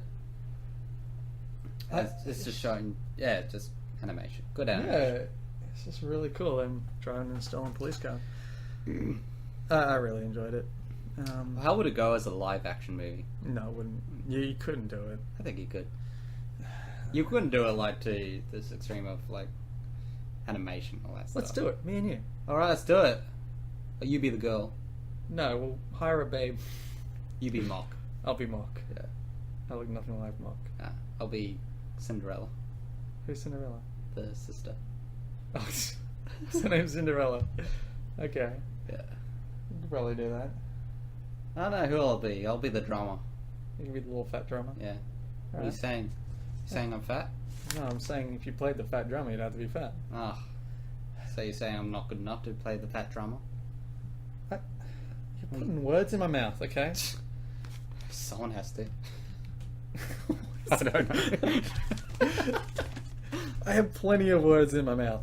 It's just showing, just animation. Good yeah, animation. it's just really cool. Them driving in a stolen police car. I really enjoyed it. How would it go as a live action movie? No, it wouldn't. You couldn't do it. I think you could. You couldn't do it like to this extreme of like animation and all that stuff. Let's do it, me and you. Alright, let's do it. But you be the girl. No, we'll hire a babe. You be Mock. I'll be Mock. Yeah. I look nothing like Mock. I'll be Cinderella, Who's Cinderella? the sister. Oh, her name's Cinderella. Okay, Yeah. you could probably do that. I don't know who I'll be. I'll be the drummer. You can be the little fat drummer. Yeah. What are you Alright. saying? You saying I'm fat? No, I'm saying if you played the fat drummer, you'd have to be fat. Ah. So you're saying I'm not good enough to play the fat drummer? You're putting words in my mouth, okay? Someone has to. I don't know. I have plenty of words in my mouth.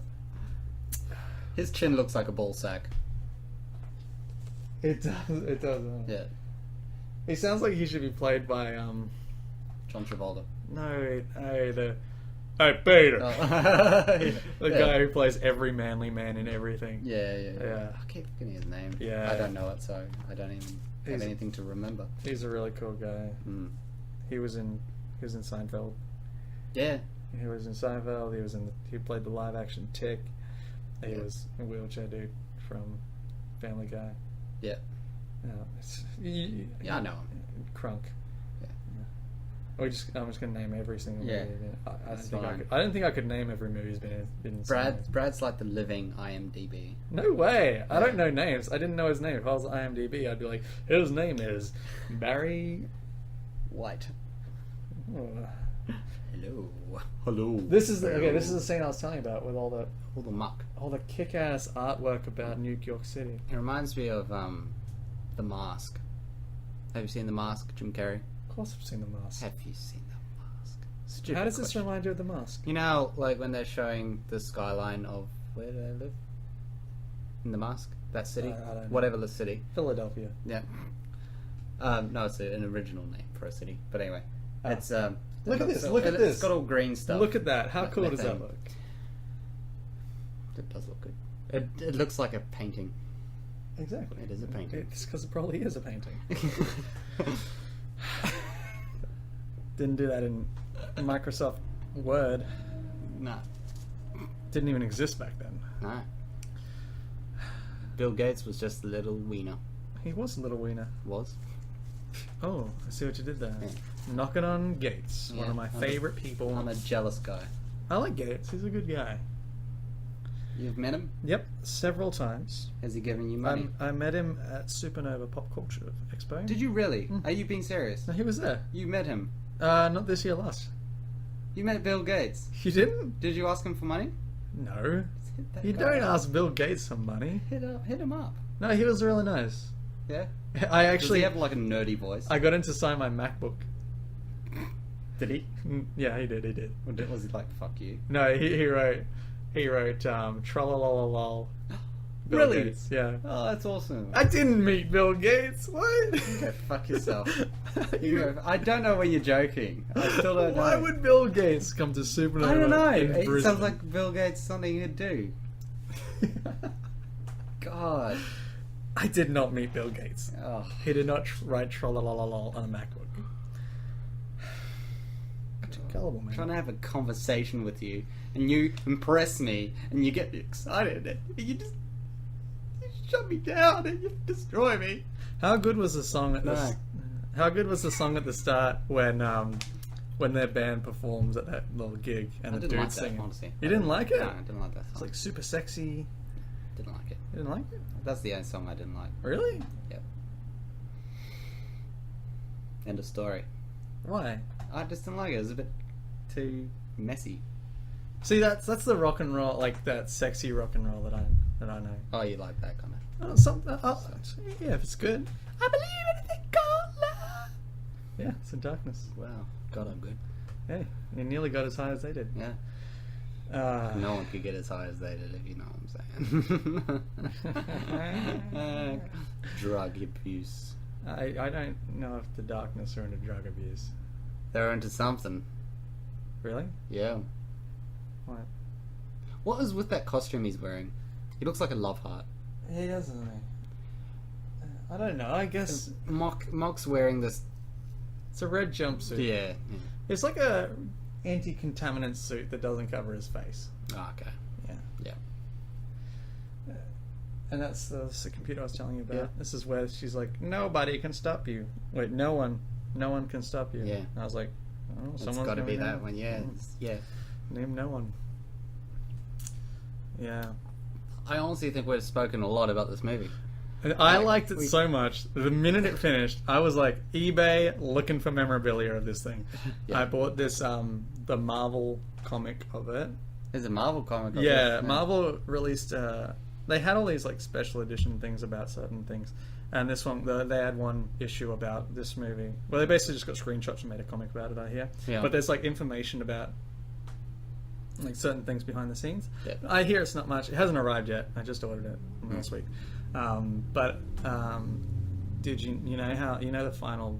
His chin looks like a ball sack. It does. It does. Yeah. He sounds like he should be played by John Travolta. No, hey Peter, Oh. the guy who plays every manly man in everything. Yeah. I keep forgetting his name. Yeah. I don't know it, so I don't even have He's- anything to remember. He's a really cool guy. Mm. He was in Seinfeld. Yeah. He was in Seinfeld. He played the live action Tick. He was a wheelchair dude from Family Guy. Yeah. Yeah, I know him. Crunk. Yeah. I'm just gonna name every single Yeah. movie. That's I fine. don't think I could name every movie he's been in. Brad's like the living IMDb. No way! I don't know names. I didn't know his name. If I was IMDb, I'd be like, his name is Barry White. Oh. Hello. This is the scene I was telling you about with all the muck. the kick-ass artwork about New York City. It reminds me of The Mask. Have you seen The Mask, Jim Carrey? Of course, I've seen The Mask. Have you seen The Mask? Stupid How does this question. remind you of The Mask? You know, like when they're showing the skyline of where do they live? In The Mask, that city, I don't know. whatever the city. Philadelphia. Yeah. No, it's an original name for a city. But anyway, Oh. it's Look at this, look at It's this. got all green stuff. Look at that. How cool does that Methane. look? It does look good. It looks like a painting. Exactly. It is a painting. It's because it probably is a painting. Didn't do that in Microsoft Word. No. Didn't even exist back then. No. Bill Gates was just a little wiener. He was a little wiener. Was. Oh, I see what you did there. Yeah. Knocking on Gates, one Yeah, of my I'm favorite people. I'm a jealous guy. I like Gates. He's a good guy. You've met him? Yep, several times. Has he given you money? I met him at Supernova Pop Culture Expo. Did you really? Are you being serious? No, he was there. You met him? Not this year, last. You met Bill Gates? You didn't? Did you ask him for money? No. Just hit that You guy don't up. ask Bill Gates for money. Hit him up. No, he was really nice. Yeah? I Does actually, he have like a nerdy voice? I got him to sign my MacBook. Did he? Yeah, he did. Or was he like, fuck you? No, he wrote tralalalal. Bill Really? Gates, yeah. Oh, that's awesome. I didn't meet Bill Gates. What? Go fuck yourself. I don't know when you're joking. I still don't know. Why would Bill Gates come to Supernova? I don't know. in It Brisbane? sounds like Bill Gates something he'd do. God. I did not meet Bill Gates. Oh. He did not write tralalalal on a MacBook. Gullible, man. Trying to have a conversation with you, and you impress me, and you get me excited, and you shut me down, and you destroy me. How good was the song? No. How good was the song at the start when their band performs at that little gig and I the didn't like dude's that, singing? honestly. You didn't like it? No, I didn't like that It's song. like super sexy. Didn't like it. You didn't like it? That's the only song I didn't like. Really? Yep. End of story. Why? I just didn't like it. It was a bit too messy. See, that's the rock and roll, like that sexy rock and roll that I know. Oh, you like that kind of. Yeah, if it's good. I believe anything called love. Yeah, it's in darkness. Wow. God, I'm good. Hey, you nearly got as high as they did. Yeah. No one could get as high as they did, if you know what I'm saying. Drug abuse. I don't know if the darkness are into drug abuse. They're into something. Really? Yeah. What? What is with that costume he's wearing? He looks like a love heart. He doesn't. I don't know. I guess Mock's wearing this. it's a red jumpsuit. Yeah. It's like a anti-contaminant suit that doesn't cover his face. Oh, okay. Yeah. Yeah. And that's the computer I was telling you about. Yeah. This is where she's like, nobody can stop you. Wait, no one can stop you. Yeah. And I was like, oh, It's someone's got to gonna be know. that one. Yeah. Mm. Yeah. Name no one. Yeah. I honestly think we've spoken a lot about this movie. And I Like, liked it we- so much. The minute it finished, I was like, eBay looking for memorabilia of this thing. Yeah. I bought this, the Marvel comic of it. There's a Marvel comic. of Yeah, this, Marvel released. They had all these like special edition things about certain things, and this one they had one issue about this movie. Well, they basically just got screenshots and made a comic about it. I hear, Yeah. but there's like information about like certain things behind the scenes. Yeah. I hear it's not much. It hasn't arrived yet. I just ordered it last week. Did you know how the final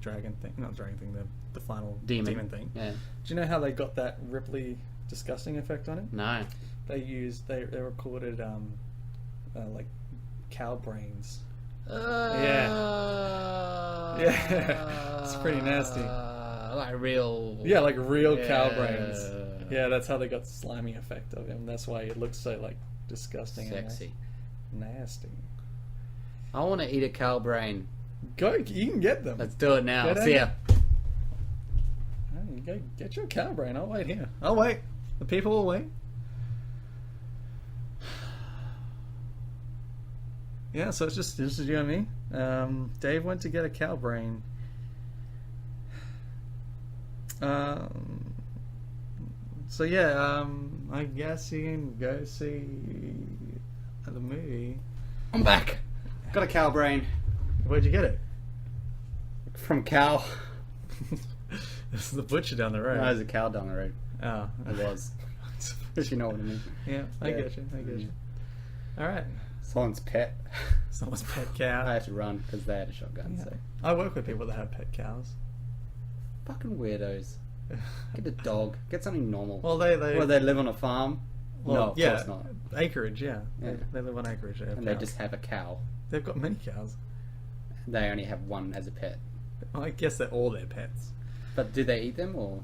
dragon thing? Not dragon thing. The final demon thing. Yeah. Do you know how they got that Ripley disgusting effect on it? No. They recorded like cow brains. Yeah. Yeah. It's pretty nasty. Like real. Yeah, like real cow Yeah. brains. Yeah, that's how they got the slimy effect of him. That's why it looks so like disgusting Sexy. and nasty. I want to eat a cow brain. Go, you can get them. Let's do it now. Get See in. ya. Oh, you go get your cow brain. I'll wait here. I'll wait. The people will wait. Yeah, so it's just you and me. Dave went to get a cow brain. So yeah, I guess you can go see the movie. I'm back. Got a cow brain Where'd you get it? from cow. This is the butcher down the road. No, there's a cow down the road. Oh, It was. If you know what I mean. yeah, I Yeah. get you. I get you. All right, Someone's pet. someone's pet I cow. had to run because they had a shotgun. Yeah. So I work with people that have pet cows. fucking weirdos. Get a dog. Get something normal. Well, they Well, they live on a farm. well, No, of yeah, course not. acreage, yeah. Yeah. They live on acreage. They have And they cows. just have a cow. They've got many cows. They only have one as a pet. Well, I guess they're all their pets. But do they eat them or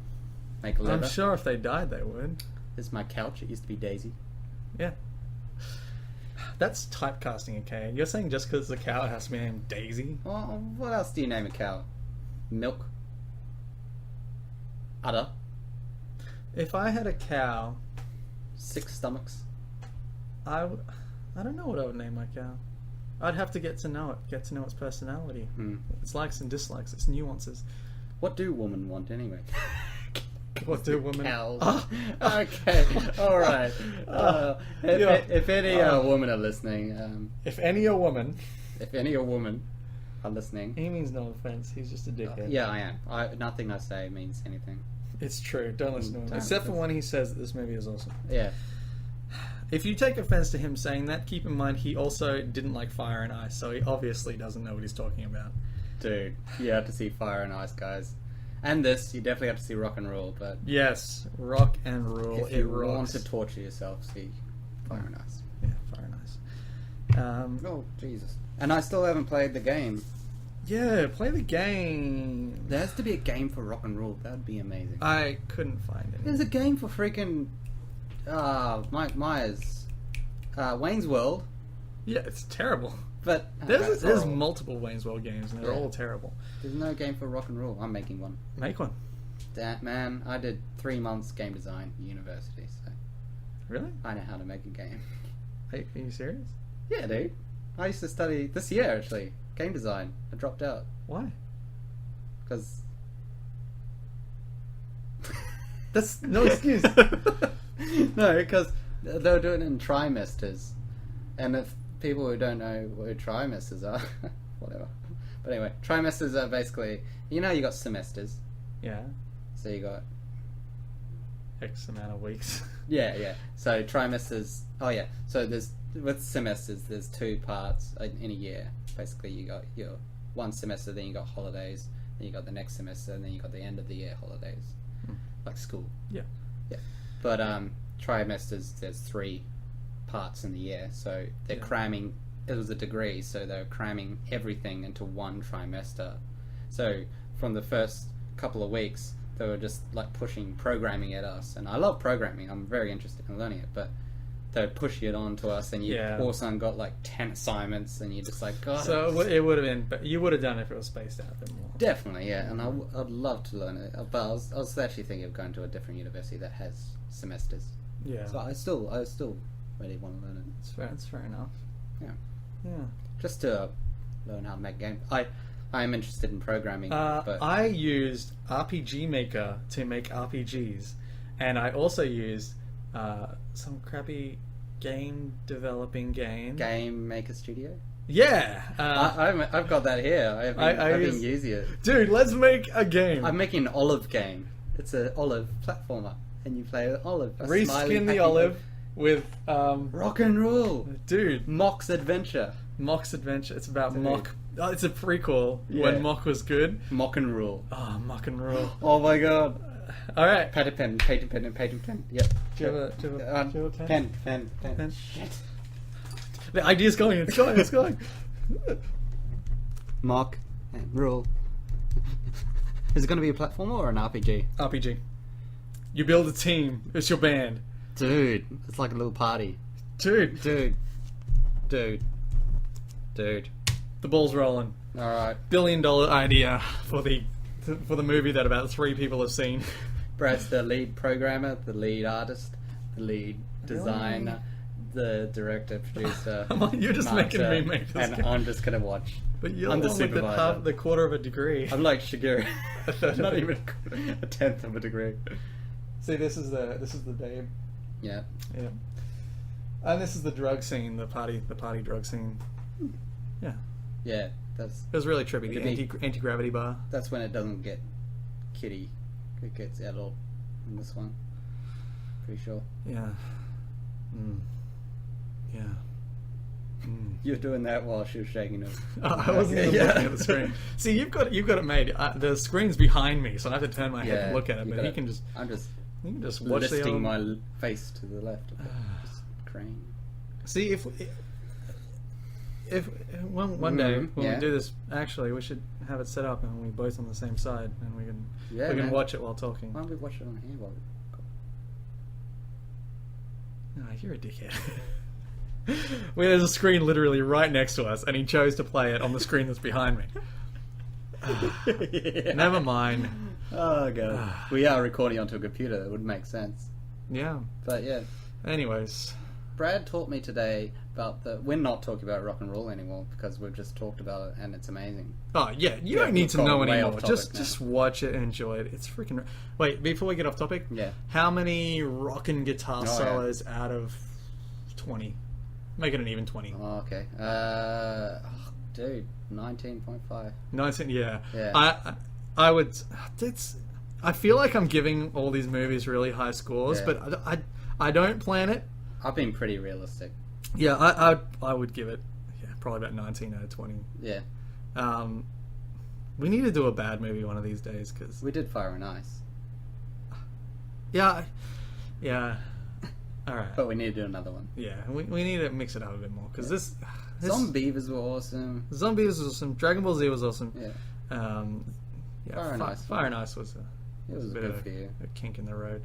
make leather? I'm sure if they died, they would. This is my couch. It used to be Daisy. Yeah. That's typecasting, okay? You're saying just because the cow has to be named Daisy? Well, what else do you name a cow? Milk. Udder. If I had a cow, 6 stomachs. I don't know what I would name my cow. I'd have to get to know it, get to know its personality, its likes and dislikes, its nuances. What do women want anyway? What do women? Cows. Oh. Okay. All right. Yeah. If any women are listening, If any a woman, if any women are listening, he means no offense. He's just a dickhead. yeah, I am. Nothing I say means anything. It's true. Don't listen to him. Don't. Except for when he says that this movie is awesome. Yeah. If you take offense to him saying that, keep in mind he also didn't like Fire and Ice, so he obviously doesn't know what he's talking about. Dude, you have to see Fire and Ice, guys. And this, you definitely have to see Rock and Roll, but Yes, rock and roll. if you it rocks. want to torture yourself, see Fire and Ice. Yeah, Fire and Ice. Oh, Jesus. And I still haven't played the game. Yeah, play the game. There has to be a game for Rock and Roll. That would be amazing. I couldn't find it. There's a game for freaking Mike Myers. Wayne's World. Yeah, it's terrible. But There's horrible. multiple Wayne's World games, and they're all terrible. There's no game for rock and roll. I'm making one. Make one. That man, I did 3 months game design at university, so Really? I know how to make a game. Are you serious? Yeah, dude. I used to study this year actually game design. I dropped out Why? because That's no excuse. no, because they were doing it in trimesters, and if people who don't know what trimesters are, whatever. But anyway, trimesters are basically, you got semesters, Yeah. so you got X amount of weeks. yeah. So trimesters. Oh yeah. So with semesters, there's 2 parts in a year. Basically, you got your one semester, then you got holidays, then you got the next semester, and then you got the end of the year holidays, like school. Yeah. But trimesters, there's 3 parts in the year, so they're cramming. It was a degree, so they're cramming everything into one trimester. So from the first couple of weeks, they were just like pushing programming at us, and I love programming. I'm very interested in learning it, but they'd push it on to us, and you all of a sudden got like 10 assignments, and you're just like, God. So it would have been, but you would have done it if it was spaced out a bit more. Definitely, yeah, and I'd love to learn it, but I was actually thinking of going to a different university that has semesters. Yeah. So I still really want to learn it. It's fair enough. Yeah. Yeah. Just to learn how to make games. I am interested in programming, but I used RPG Maker to make RPGs, and I also used some crappy game developing game. Game Maker Studio. Yeah. I've got that here. I've been using it. Dude, let's make a game. I'm making an olive game. It's an olive platformer, and you play with olive. Reskin the olive with rock and roll, dude. Mock's Adventure. Mock's Adventure. It's about Dude. Mock. Oh, it's a prequel when Mock was good. Mock and Rule. Oh, Mock and Rule. Oh my god. All right. Patent pen. Yep. Do you have a pen? Pen. The idea's going. It's going. Mock and Rule. Is it going to be a platformer or an RPG? RPG. You build a team. It's your band. Dude, it's like a little party. Dude. Dude. The ball's rolling. Alright. $1 billion idea for the movie that about 3 people have seen. Brad's the lead programmer, the lead artist, the lead designer, the director, producer. You're just making me make this and game. I'm just going to watch. But you're I'm the the one with supervisor. the quarter of a degree. I'm like Shigeru. Not even a tenth of a degree. See, this is the babe. Yeah. Yeah. And this is the drug scene, the party drug scene. Yeah. Yeah, It was really trippy. The It'd be- anti-gravity bar. that's when it doesn't get kitty. It gets adult in this one. Pretty sure. Yeah. Yeah. You're doing that while she was shaking it. I wasn't even looking at the screen. See, you've got it made. The screen's behind me, so I have to turn my head to look at it. But he can just I'm just watch the listing old... my face to the left. Just crane. See, if one day when we do this, actually, we should have it set up and we're both on the same side, and we can man. watch it while talking. Why don't we watch it on here while we... No, you're a dickhead. There's a screen literally right next to us, and he chose to play it on the screen that's behind me. Never mind. Oh god. We are recording onto a computer. That would make sense. Yeah. But yeah. Anyways. Brad taught me today about we're not talking about rock and roll anymore because we've just talked about it and it's amazing. Oh yeah, you don't need we've to know gone way anymore. off topic Just now. watch it and enjoy it. It's freaking. Wait, before we get off topic. Yeah. How many rockin' guitar yeah. solos out of 20? Make it an even 20. Oh, okay. Dude, 19.5. 19. Yeah. Yeah. I would. I feel like I'm giving all these movies really high scores, Yeah. but I don't plan it. I've been pretty realistic. Yeah, I would give it probably about 19 out of 20. Yeah. We need to do a bad movie one of these days because We did Fire and Ice. yeah. All right. But we need to do another one. Yeah, we need to mix it up a bit more because this Zombies were awesome. Zombies was awesome. Dragon Ball Z was awesome. Yeah. Fire and Ice. Fire and Ice was It was a bit good of for you. a kink in the road.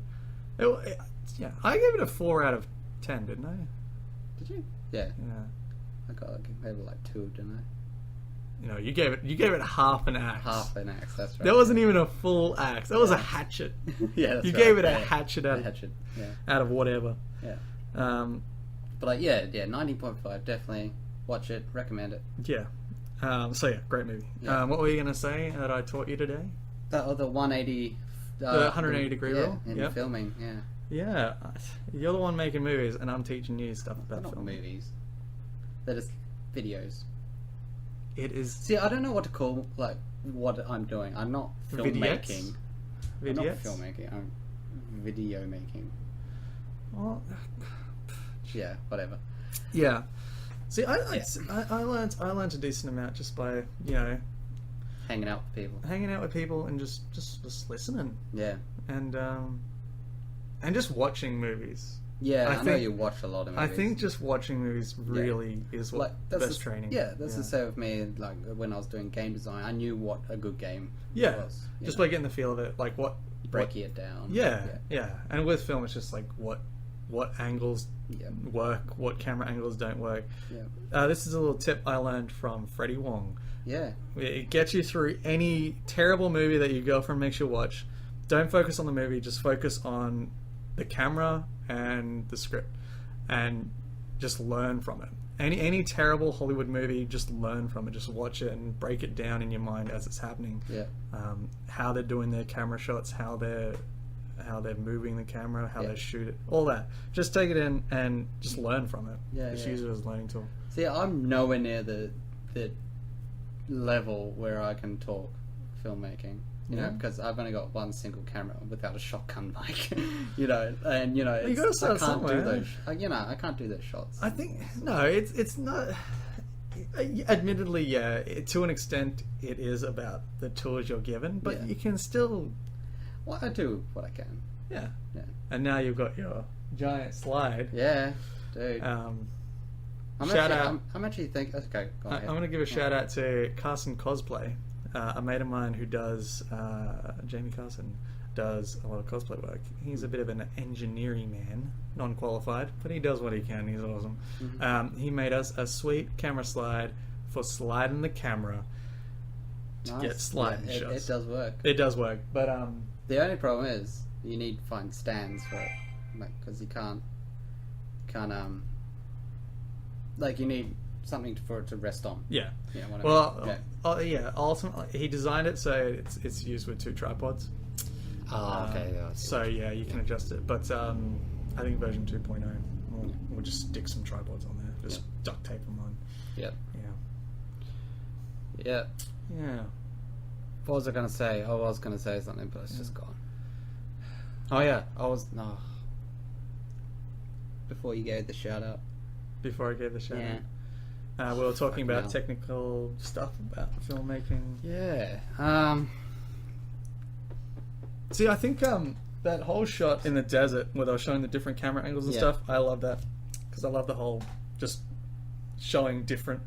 Yeah, I gave it a 4 out of 10, didn't I? Did you? Yeah. Yeah. I gave it like 2, didn't I? You know, you gave it half an axe. Half an axe, that's right. That wasn't even a full axe. That was a hatchet. Yeah, that's you right. gave it a Yeah. hatchet A hatchet, out of whatever. yeah. But like, yeah, 19.5, definitely watch it, recommend it. Yeah. So yeah, great movie. Yeah. What were you gonna say that I taught you today? The 180... The 180 degree rule? in Yep. filming, yeah. Yeah, you're the one making movies, and I'm teaching you stuff They're about not film. movies. They're just videos. It is See, I don't know what to call, like, what I'm doing. I'm not filmmaking. I'm not vignettes. filmmaking. I'm video making. Well, Yeah, whatever. yeah. See, I learned a decent amount just by Hanging out with people. hanging out with people and just listening Yeah. and just watching movies. Yeah, I know think- you watch a lot of I movies. think just watching movies really is what that's best training. Yeah, that's the same with me. Like when I was doing game design, I knew what a good game was. Just by getting the feel of it, like breaking it down. Yeah. And with film, it's just like what angles Yeah. work, what camera angles don't work. Yeah. This is a little tip I learned from Freddie Wong. Yeah. It gets you through any terrible movie that your girlfriend makes you watch. Don't focus on the movie, just focus on the camera and the script, and just learn from it. Any terrible Hollywood movie, just learn from it. Just watch it and break it down in your mind as it's happening. Yeah. How they're doing their camera shots, how they're moving the camera, how they shoot it, all that. Just take it in and just learn from it. Yeah, Just yeah. use it as a learning tool. See, I'm nowhere near the level where I can talk filmmaking. You know, Yeah. because I've only got one single camera without a shotgun mic. And you it's, gotta start I can't do somewhere. those. I can't do those shots. I think no, it's not. Admittedly, yeah, to an extent, it is about the tools you're given, but Yeah. you can still, Well, I do what I can. yeah. Yeah. And now you've got your giant slide. Yeah, dude. Shout out. I'm actually thinking. Okay, go I'm ahead. going to give a shout out to Carson Cosplay, a mate of mine who does, Jamie Carson, does a lot of cosplay work. He's a bit of an engineering man, non-qualified, but he does what he can. He's awesome. Mm-hmm. He made us a sweet camera slide for sliding the camera to Nice. get sliding Yeah, shots. it does work. It does work, but The only problem is you need to find stands for it, because you can't, like you need something for it to rest on. yeah. You know what I Well, mean? yeah. Ultimately, he designed it so it's used with 2 tripods. Oh, okay. Yeah, I see. So yeah, you can adjust it, but I think version 2.0 we'll just stick some tripods on there, just duct tape them on. Yep. Yeah. Yeah. Yeah. What was I going to say? I was going to say something, but it's just gone. Oh yeah, before you gave the shout out. Before I gave the shout Yeah. out, we were talking Fucking about hell. technical stuff about filmmaking. Yeah. See, I think that whole shot in the desert where they were showing the different camera angles and Yeah. stuff, I love that because I love the whole just showing different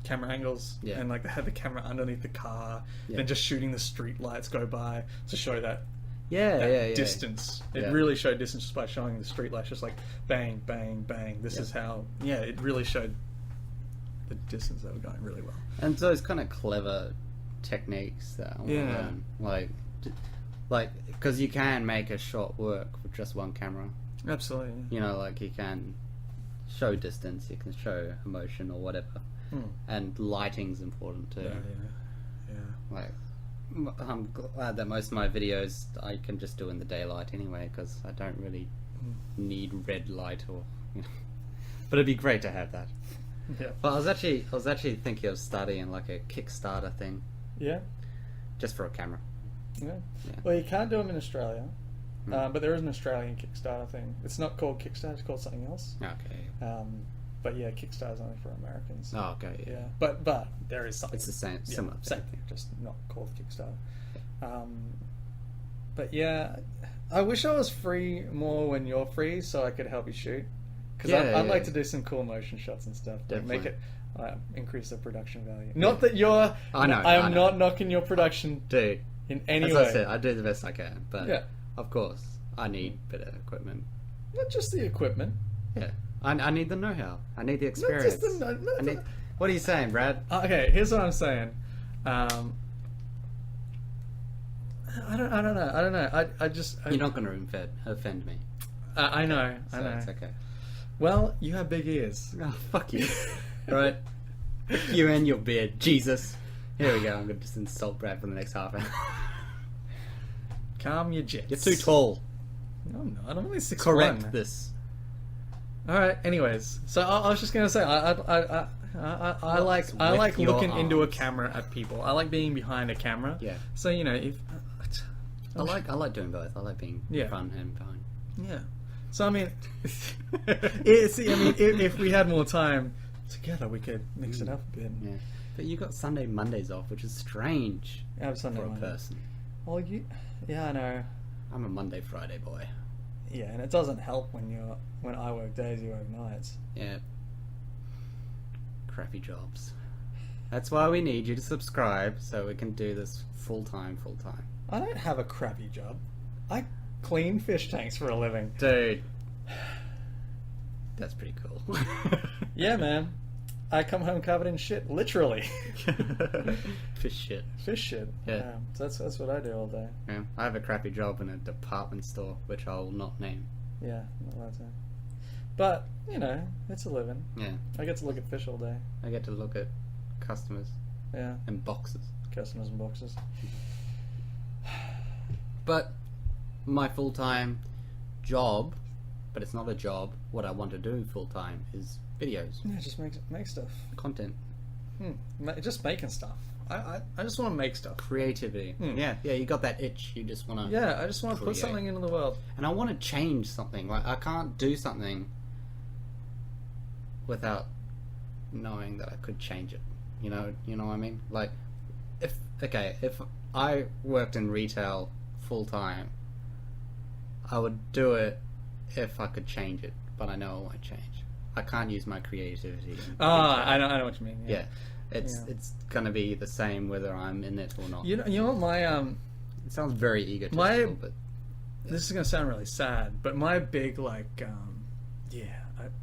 camera angles Yeah. and like they had the camera underneath the car, Yeah. then just shooting the street lights go by to show that Yeah. distance. It Yeah. really showed distance just by showing the street lights, just like bang, bang, bang. This Yeah. is how. Yeah, it really showed the distance they were going really well. And those kind of clever techniques that I want to Yeah. learn. Like, because you can make a shot work with just one camera. Absolutely. You know, like you can show distance, you can show emotion or whatever. And lighting's important too. Yeah. Like, I'm glad that most of my videos I can just do in the daylight anyway, because I don't really need red light or. You know. But it'd be great to have that. Yeah. But I was actually thinking of starting like a Kickstarter thing, Yeah. just for a camera. Yeah. Yeah. Well, you can't do them in Australia, but there is an Australian Kickstarter thing. It's not called Kickstarter; it's called something else. Okay. But yeah, Kickstarter's only for Americans. Oh, okay. Yeah, but there is something. It's the same, similar same thing. thing, just not called Kickstarter. But yeah, I wish I was free more when you're free, so I could help you shoot. Because I'd like to do some cool motion shots and stuff. Like make it increase the production value. Not that you're. I know. I am not knocking your production Dude, in any as way. I said, I do the best I can, but Yeah. of course, I need better equipment. Not just the equipment. Yeah. I need the know-how. I need the experience. Not just the, I need... What are you saying, Brad? Okay, here's what I'm saying. I don't know. I just. You're not going to offend me. I know. So I know. it's okay. Well, you have big ears. Oh, fuck you. Right? You and your beard. Jesus. Here we go. I'm going to just insult Brad for the next half hour. Calm your jets. You're too tall. No, I'm not. I'm only 6'1". Correct this. All right. Anyways, so I was just gonna say I like your looking into a arms. camera at people. I like being behind a camera. Yeah. So if I like doing both. I like being front and behind. yeah. So I mean, if we had more time together, we could mix it up a bit. Yeah. But you got Sunday, Mondays off, which is strange I have Sunday, for a Monday. person. Well, yeah, I know. I'm a Monday, Friday boy. Yeah, and it doesn't help when I work days, you work nights. Yeah. Crappy jobs. That's why we need you to subscribe so we can do this full time. I don't have a crappy job. I clean fish tanks for a living. Dude. That's pretty cool. Yeah, man. I come home covered in shit, literally. Fish shit. Fish shit. Yeah. So that's what I do all day. Yeah. I have a crappy job in a department store, which I will not name. Yeah, not allowed to. But it's a living. Yeah. I get to look at fish all day. I get to look at customers Yeah, and boxes. customers and boxes. But my full-time job, but it's not a job, what I want to do full-time is videos, Yeah, just make stuff. content, Just making stuff. I just want to make stuff. creativity. Mm. Yeah, you got that itch. You just want to... Yeah, I just want to put Create. something into the world. And I want to change something. Like, I can't do something without knowing that I could change it. You know what I mean? Like, if I worked in retail full-time, I would do it if I could change it, but I know it won't change. I can't use my creativity. in I know what you mean. Yeah. It's gonna be the same whether I'm in it or not. You know my It sounds very egotistical, My- but This is gonna sound really sad, but my big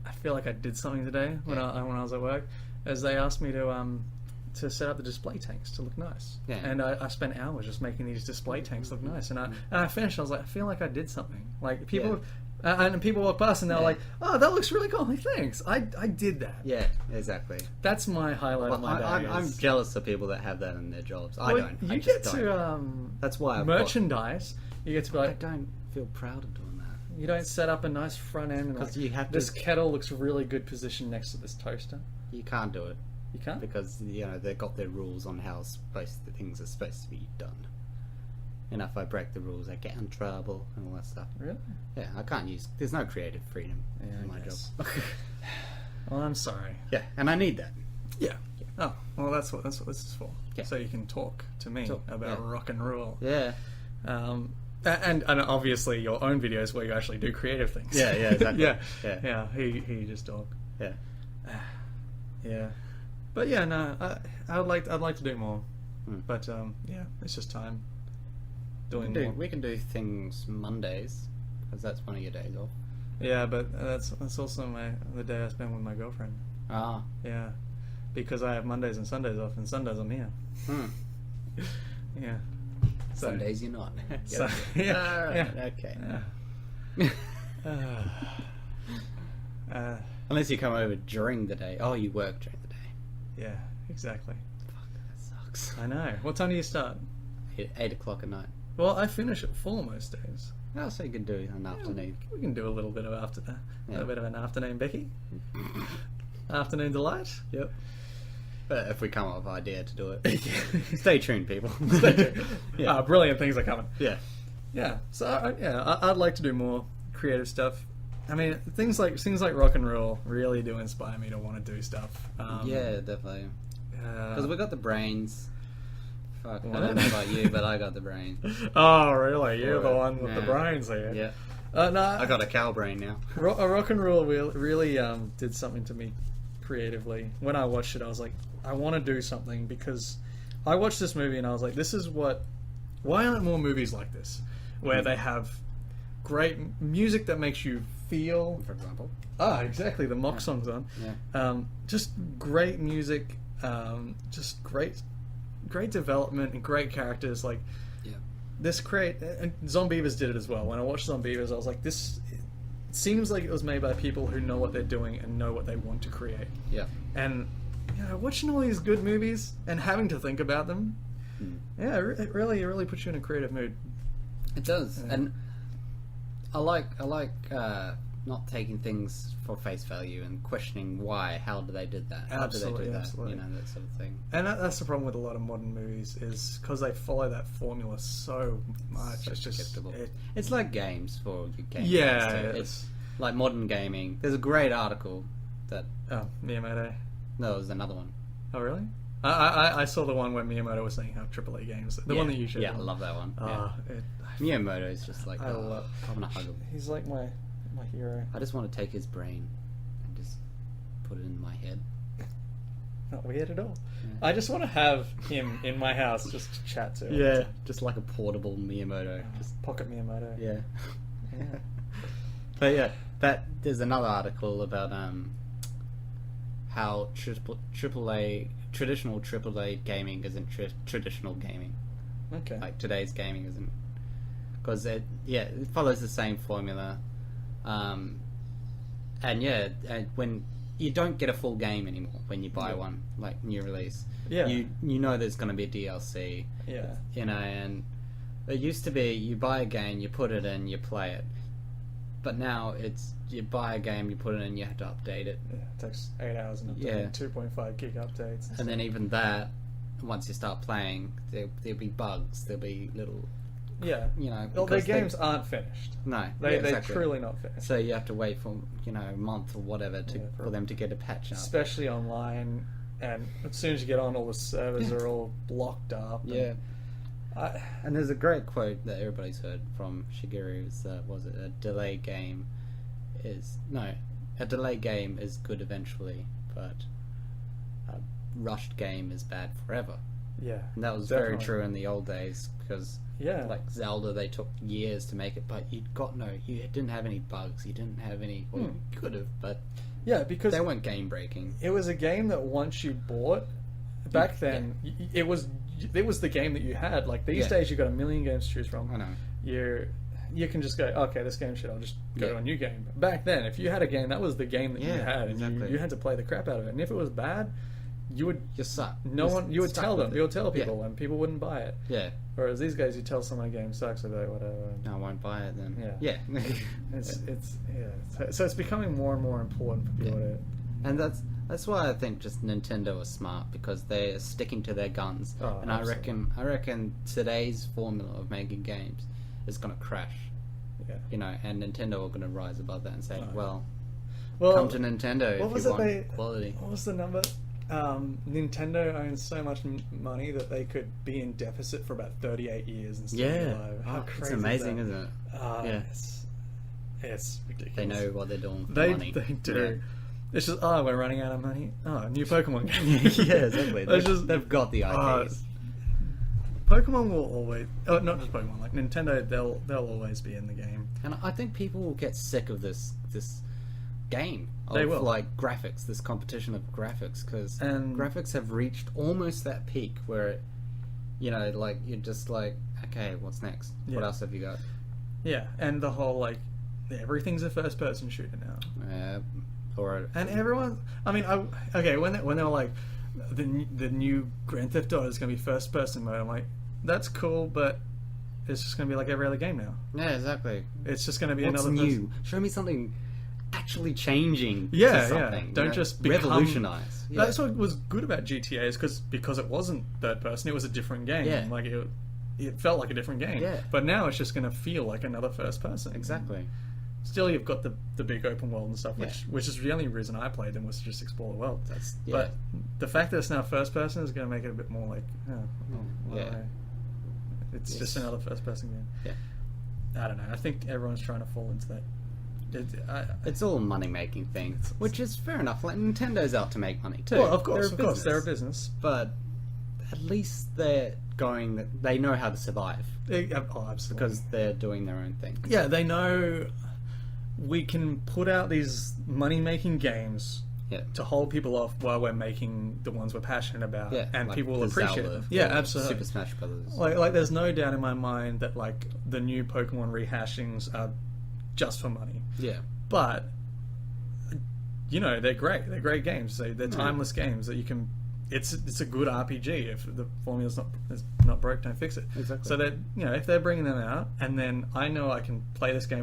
I feel like I did something today when I was at work, as they asked me to set up the display tanks to look nice. Yeah. And I spent hours just making these display tanks look nice, and I finished. I was like, I feel like I did something. Like people. And people walk past and they're like, "Oh, that looks really cool." Like, thanks. I did that. yeah, exactly. That's my highlight of my day. I'm jealous of people that have that in their jobs. I don't. You I get just to don't. That's why I've merchandise. You get to be I like, don't feel proud of doing that. you don't set up a nice front end and 'Cause like, you have to- this kettle looks really good positioned next to this toaster. You can't do it You can't. because they've got their rules on how the things are supposed to be done. And if I break the rules, I get in trouble and all that stuff. Really? Yeah, I can't use. There's no creative freedom in my guess. job. Well, I'm sorry. Yeah, and I need that. Yeah. Oh, well, that's what this is for. Yeah. So you can talk to me Talk, about yeah. rock and roll. Yeah. And obviously your own videos where you actually do creative things. Yeah, exactly. Yeah. He just talk. Yeah. Yeah. But yeah, no, I'd like to do more. Hmm. But it's just time. Doing We more. can do things Mondays because that's one of your days off. Yeah, but that's also the day I spend with my girlfriend. Ah. Yeah, because I have Mondays and Sundays off, and Sundays I'm here. Hmm. Yeah. So- Sundays you're not. So, yeah, Alright, yeah. okay. Unless you come over during the day. Oh, you work during the day. Yeah, exactly. Fuck, that sucks. I know. What time do you start? 8 o'clock at night. Well, I finish at 4 most days. Oh, so you can do an afternoon. We can do a little bit of a Yeah. bit of an afternoon, Becky. Afternoon delight. Yep. But if we come up with an idea to do it, stay tuned, people. Yeah, brilliant things are coming. Yeah. Yeah, so I'd like to do more creative stuff. I mean, things like rock and roll really do inspire me to want to do stuff. Yeah, definitely. Because we got the brains. Fuck, I What? don't know about you, but I got the brains. Oh, really? You're the one with the Yeah. brains here. Yeah. No, I got a cow brain now. rock and roll really did something to me creatively. When I watched it, I was like, I want to do something, because I watched this movie and I was like, why aren't more movies like this, where they have great music that makes you feel. for example. Exactly, the mock song's on. Yeah. Just great music, just great development and great characters. Like, Yeah. this and Zombievers did it as well. When I watched Zombievers, I was like, this it seems like it was made by people who know what they're doing and know what they want to create. Yeah. And watching all these good movies and having to think about them, it really puts you in a creative mood. It does, and I like not taking things for face value and questioning how do they did that, how Absolutely, do they do that, absolutely. that sort of thing. And that's the problem with a lot of modern movies, is because they follow that formula so much. So It's just predictable. It's like games for your gaming. Yeah, too. It's like modern gaming. There's a great article that Miyamoto. no, there's another one. Oh, really? I saw the one where Miyamoto was saying how AAA games, the one that you showed. Yeah, I love that one. Miyamoto is just like I love. I'm gonna hug him. He's like my hero. I just want to take his brain and just put it in my head. Not weird at all. Yeah. I just want to have him in my house just to chat to. Yeah, just like a portable Miyamoto. Just Pocket Miyamoto. yeah. Yeah. But yeah, there's another article about how traditional AAA gaming isn't traditional gaming. Okay. Like today's gaming isn't, because it follows the same formula, and when you don't get a full game anymore when you buy one, like new release, you know there's going to be a DLC, and it used to be you buy a game, you put it in, you play it, but now it's you buy a game, you put it in, you have to update it. Yeah, it takes 8 hours and update, 2.5 gig updates. And then even that, once you start playing, there'll be bugs, there'll be little... Yeah. Well, their games aren't finished. No. They're truly not finished. So you have to wait for, a month or whatever for them to get a patch up. Especially online, and as soon as you get on, all the servers are all blocked up. Yeah. And there's a great quote that everybody's heard from Shigeru, was it a delayed game is good eventually, but a rushed game is bad forever. Yeah, and that was definitely very true in the old days, because like Zelda, they took years to make it, but you didn't have any bugs, you didn't have any, well, you could have, but because they weren't game breaking. It was a game that once you bought, back then, it was the game that you had. Like these days, you've got a million games to choose from. I know. You can just go, okay, this game shit, I'll just go to a new game. But back then, if you had a game, that was the game that you had, and you had to play the crap out of it. And if it was bad, you suck. You would tell them. You would tell people, and people wouldn't buy it. Yeah. Whereas these guys, you tell someone a game sucks, they'll be like, whatever. No, I won't buy it then. Yeah. So it's becoming more and more important for people to. And that's why I think just Nintendo is smart, because they're sticking to their guns. And absolutely. I reckon today's formula of making games is going to crash. Yeah. And Nintendo are going to rise above that and say, well, Well, come to Nintendo if you want quality. What was the number? Nintendo owns so much money that they could be in deficit for about 38 years and still be alive. How crazy it's amazing, is that? isn't it? It's ridiculous. They know what they're doing with They money. do. Yeah. It's just, we're running out of money. New Pokemon game. Yeah, exactly. They've got the IPs. Pokemon will always... Oh, not just Pokemon. Like Nintendo, they'll always be in the game. And I think people will get sick of this game. They will. Like graphics, this competition of graphics, because graphics have reached almost that peak where, like you're just like, okay, what's next? What else have you got? Yeah, and the whole everything's a first-person shooter now. And everyone, when they were like, the new Grand Theft Auto is going to be first-person mode, I'm like, that's cool, but it's just going to be like every other game now. Yeah, exactly. It's just going to be What's another new? Show me something actually changing to something. Don't just become... revolutionize. Yeah. That's what was good about GTA, is because it wasn't third person, it was a different game. Yeah. Like it felt like a different game. Yeah. But now it's just going to feel like another first person. Exactly. Still, you've got the big open world and stuff, which is the only reason I played them, was to just explore the world. But the fact that it's now first person is going to make it a bit more like, it's just another first person game. Yeah. I don't know. I think everyone's trying to fall into that. It's all a money-making thing, which is fair enough. Like Nintendo's out to make money too. Well, of course, they're a business, but at least they're going. They know how to survive. Absolutely, because they're doing their own thing. Yeah, they know we can put out these money-making games Yeah. to hold people off while we're making the ones we're passionate about, Yeah, and like people will the appreciate Zelda them. Yeah, or absolutely. Super Smash Brothers. Like, there's no doubt in my mind that like the new Pokemon rehashings are just for money. Yeah. But you know, they're great. They're great games. They're timeless games that you can. It's a good RPG. If the formula's not broke, don't fix it. Exactly. So that, you know, if they're bringing them out, and then I know I can play this game